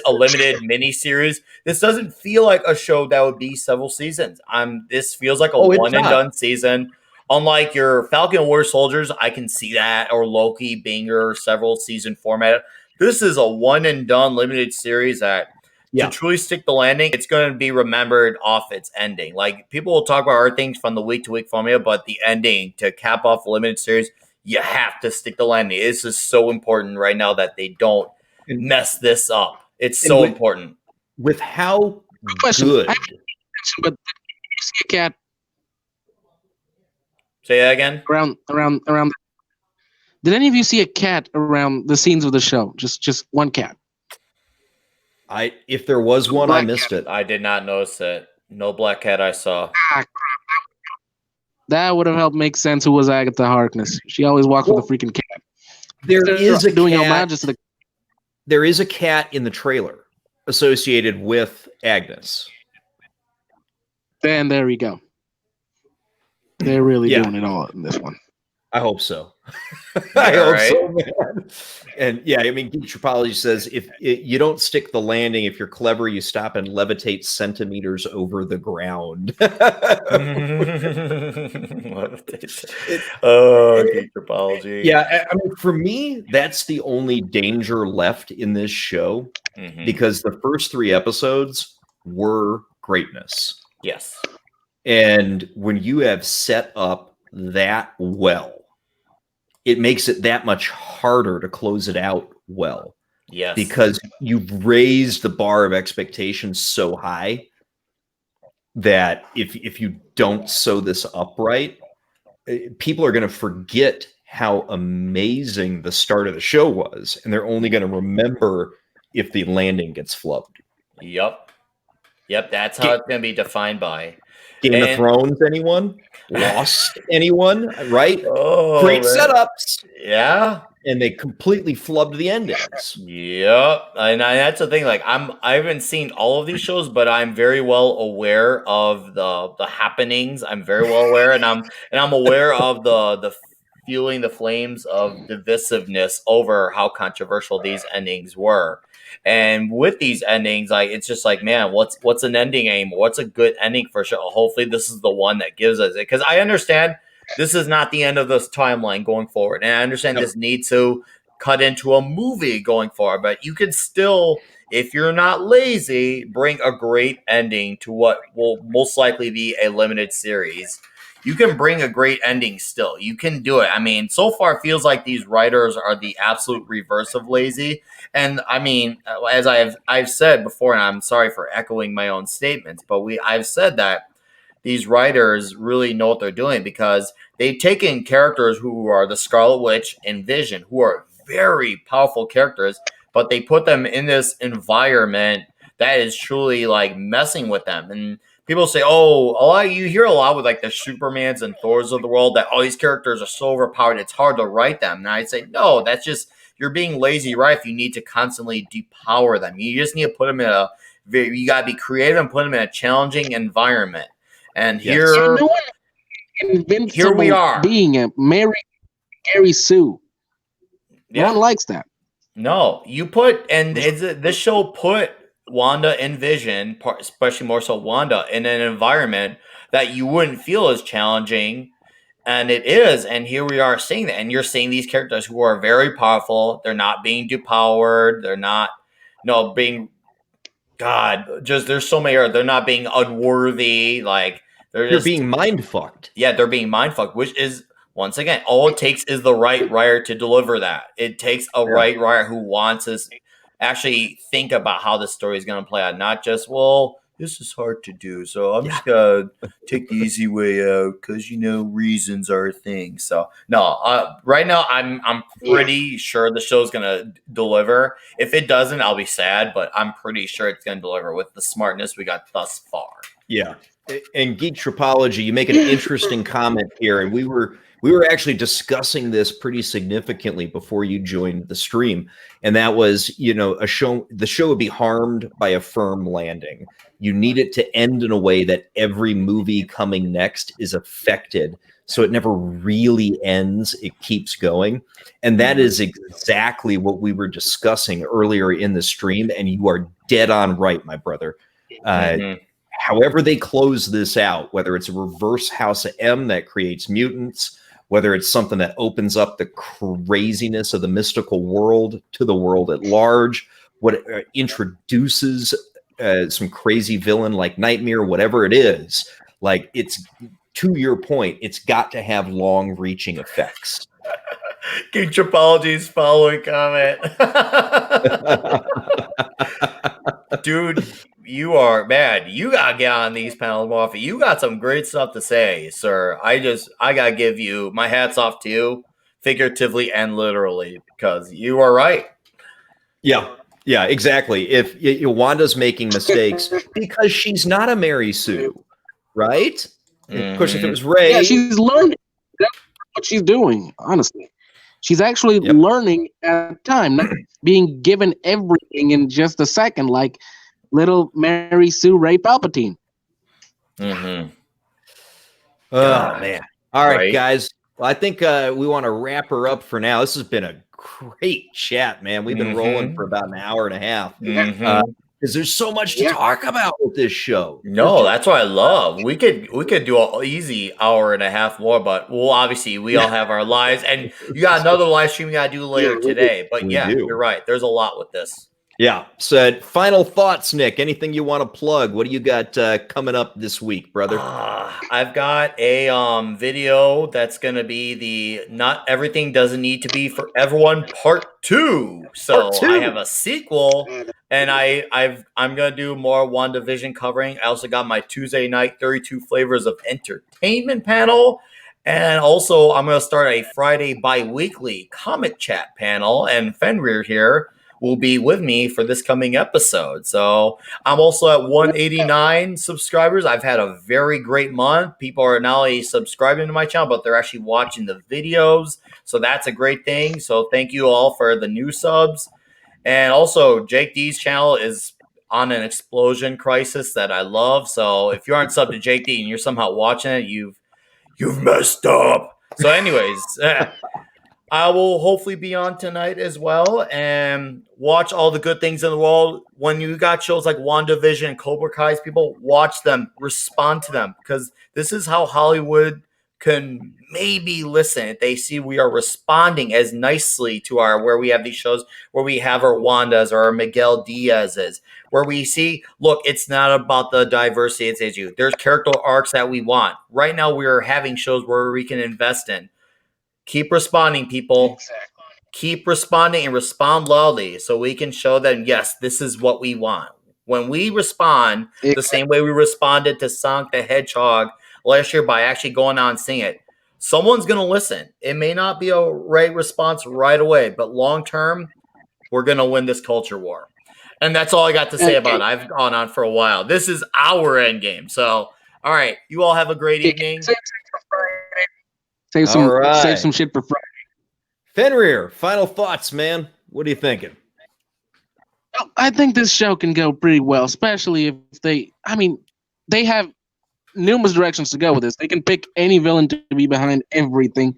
limited mini series. This doesn't feel like a show that would be several seasons. This feels like a one and done season. Unlike your Falcon War Soldiers, I can see that, or Loki being your several season format. This is a one and done limited series that to truly stick the landing, it's going to be remembered off its ending. Like people will talk about other things from the week to week formula, but the ending to cap off the limited series, you have to stick the landing. This is so important right now that they don't mess this up. It's so important. With how Question. good. I have a question, but did you see a cat Say that again. Around. Did any of you see a cat around the scenes of the show? Just one cat. If there was one, I missed it. I did not notice it. No black cat I saw. That would have helped make sense who was Agatha Harkness. She always walks with a freaking cat. There is a doing cat. homages to the. There is a cat in the trailer associated with Agnes. Then there you go. They're really doing it all in this one. I hope so. I hope so, man. And yeah, I mean, Geek Tropology says if you don't stick the landing, if you're clever, you stop and levitate centimeters over the ground. Oh, Geek Tropology. Yeah, I mean, for me, that's the only danger left in this show because the first 3 episodes were greatness. Yes. And when you have set up that well, it makes it that much harder to close it out well. Yes. Because you've raised the bar of expectations so high that if you don't sew this up right, people are going to forget how amazing the start of the show was. And they're only going to remember if the landing gets flubbed. Yep. That's how it's going to be defined by. Game of Thrones, anyone? Lost, anyone? Right? Oh, great setups. Yeah. And they completely flubbed the endings. Yep. And that's the thing. Like I haven't seen all of these shows, but I'm very well aware of the happenings. I'm very well aware, and I'm aware of the fueling the flames of divisiveness over how controversial these endings were. And with these endings, like it's just like, man, what's an ending aim? What's a good ending for a show? Hopefully, this is the one that gives us it, because I understand this is not the end of this timeline going forward, and I understand this needs to cut into a movie going forward. But you can still, if you're not lazy, bring a great ending to what will most likely be a limited series. You can bring a great ending still. You can do it. I mean, so far it feels like these writers are the absolute reverse of lazy. And I mean, as I've said before, and I'm sorry for echoing my own statements, but I've said that these writers really know what they're doing, because they've taken characters who are the Scarlet Witch and Vision, who are very powerful characters, but they put them in this environment that is truly like messing with them. And people say, you hear a lot with like the Supermans and Thors of the world that all these characters are so overpowered, it's hard to write them. And I'd say, no, that's just, you're being lazy, right? If you need to constantly depower them, you just need to put them in you got to be creative and put them in a challenging environment. And here we are. Being a Mary Sue. No one likes that. No, you put, and this show put Wanda and Vision, especially more so Wanda, in an environment that you wouldn't feel as challenging, and it is. And here we are seeing that, and you're seeing these characters who are very powerful. They're not being depowered. They're not, being. God, just there's so many. They're not being unworthy. Like they're being mind fucked. Yeah, they're being mind fucked, which is, once again, all it takes is the right writer to deliver that. It takes a right writer who wants us actually think about how the story is going to play out, not just, this is hard to do, so I'm just going to take the easy way out because, reasons are a thing. So, no, right now I'm pretty sure the show's going to deliver. If it doesn't, I'll be sad, but I'm pretty sure it's going to deliver with the smartness we got thus far. Yeah. And Geek Tropology, you make an interesting comment here, and we were actually discussing this pretty significantly before you joined the stream, and that was, the show would be harmed by a firm landing. You need it to end in a way that every movie coming next is affected, so it never really ends. It keeps going, and that is exactly what we were discussing earlier in the stream. And you are dead on right, my brother. however they close this out, whether it's a reverse House of M that creates mutants, whether it's something that opens up the craziness of the mystical world to the world at large, what it introduces some crazy villain like Nightmare, whatever it is, like, it's, to your point, it's got to have long-reaching effects. King Tripology's following comment. Dude, you are mad. You gotta get on these panels more often. You got some great stuff to say, sir. I gotta give you my hats off to you, figuratively and literally, because you are right. Yeah, exactly. If Wanda's making mistakes because she's not a Mary Sue, right? Of course, if it was Ray, yeah, she's learning. That's what she's doing. Honestly, she's actually learning at time, not being given everything in just a second, like little Mary Sue Ray Palpatine. Mm-hmm. Oh man! All right, Right. guys. Well, I think we want to wrap her up for now. This has been a great chat, man. We've been rolling for about an hour and a half because there's so much to talk about with this show. No, that's what I love. We could do an easy hour and a half more, but we'll obviously we all have our lives, and you got another live stream you got to do later today. But We yeah, do. you're right. There's a lot with this. Yeah. So, final thoughts, Nick. Anything you want to plug? What do you got coming up this week, brother? I've got a video that's gonna be the "Not Everything Doesn't Need to Be for Everyone" Part 2. So Part 2. I have a sequel, and I'm gonna do more WandaVision covering. I also got my Tuesday night 32 Flavors of Entertainment panel. And also, I'm going to start a Friday bi-weekly comic chat panel, and Fenrir here will be with me for this coming episode. So I'm also at 189 subscribers. I've had a very great month. People are not only subscribing to my channel, but they're actually watching the videos. So that's a great thing. So thank you all for the new subs. And also, Jake D's channel is on an explosion crisis that I love. So if you aren't subbed to Jake D and you're somehow watching it, you've messed up. So anyways, I will hopefully be on tonight as well and watch all the good things in the world. When you got shows like WandaVision and Cobra Kai's, people watch them, respond to them, because this is how Hollywood can maybe listen. If they see we are responding as nicely to where we have these shows, where we have our Wandas or our Miguel Diaz's, where we see, look, it's not about the diversity, it's issue. There's character arcs that we want. Right now, we are having shows where we can invest in. Keep responding, people. Exactly. Keep responding and respond loudly so we can show them, yes, this is what we want. When we respond the same way we responded to Sonic the Hedgehog last year by actually going on and singing it, someone's going to listen. It may not be a right response right away, but long term, we're going to win this culture war. And that's all I got to say about it. I've gone on for a while. This is our end game. So, all right, you all have a great evening. Save some shit for Friday. Fenrir, final thoughts, man. What are you thinking? I think this show can go pretty well, especially if they have numerous directions to go with this. They can pick any villain to be behind everything,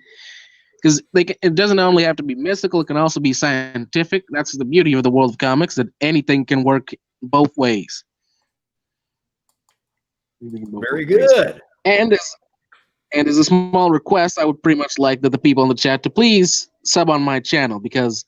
because it doesn't only have to be mystical, it can also be scientific. That's the beauty of the world of comics, that anything can work both ways. Very good. And as a small request, I would pretty much like the people in the chat to please sub on my channel, because,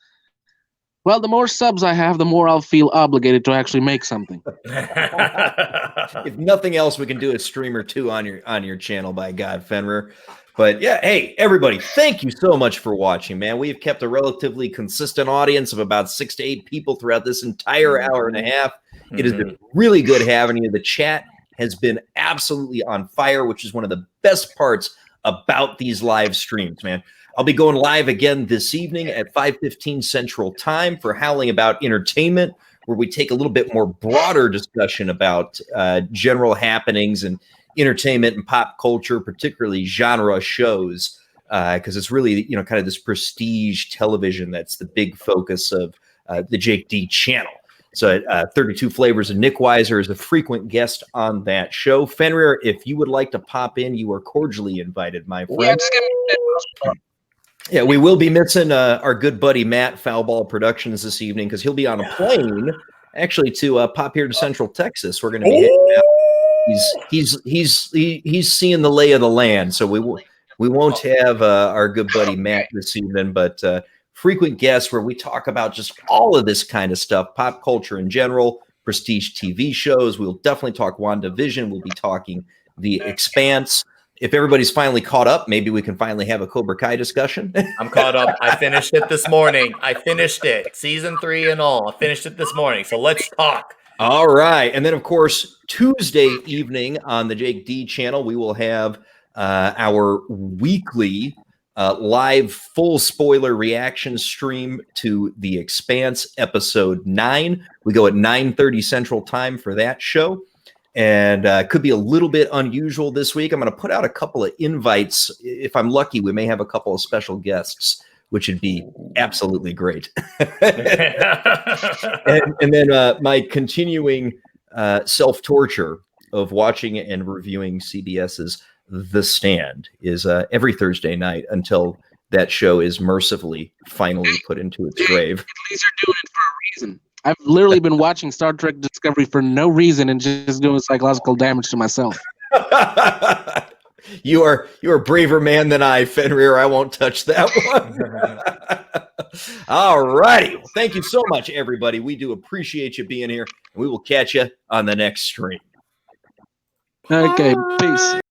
well, the more subs I have, the more I'll feel obligated to actually make something. If nothing else, we can do a stream or two on your channel, by God, Fenrir. But yeah, hey, everybody, thank you so much for watching, man. We've kept a relatively consistent audience of about 6 to 8 people throughout this entire hour and a half. It has been really good having you. The chat has been absolutely on fire, which is one of the best parts about these live streams, man. I'll be going live again this evening at 5:15 Central Time for Howling About Entertainment, where we take a little bit more broader discussion about general happenings and entertainment and pop culture, particularly genre shows, because it's really, kind of this prestige television that's the big focus of the Jake D channel. So 32 Flavors of Nickweiser is a frequent guest on that show. Fenrir, if you would like to pop in, you are cordially invited, my friend. Yeah, we will be missing our good buddy Matt, Foulball Productions, this evening, because he'll be on a plane, actually, to pop here to Central Texas. We're going to be heading out he's seeing the lay of the land. So we won't have our good buddy Matt this evening, but frequent guests where we talk about just all of this kind of stuff, pop culture in general, prestige TV shows. We'll definitely talk WandaVision. We'll be talking The Expanse. If everybody's finally caught up, maybe we can finally have a Cobra Kai discussion. I'm caught up. I finished it this morning. I finished it. Season 3 and all. I finished it this morning. So let's talk. All right. And then, of course, Tuesday evening on the Jake D channel, we will have our weekly live full spoiler reaction stream to The Expanse episode 9. We go at 9:30 Central Time for that show. And could be a little bit unusual this week. I'm going to put out a couple of invites. If I'm lucky, we may have a couple of special guests, which would be absolutely great. and then my continuing self-torture of watching and reviewing CBS's The Stand is every Thursday night until that show is mercifully finally put into its grave. At least you're doing it for a reason. I've literally been watching Star Trek Discovery for no reason and just doing psychological damage to myself. You're a braver man than I, Fenrir. I won't touch that one. All righty. Well, thank you so much, everybody. We do appreciate you being here, and we will catch you on the next stream. Okay, peace.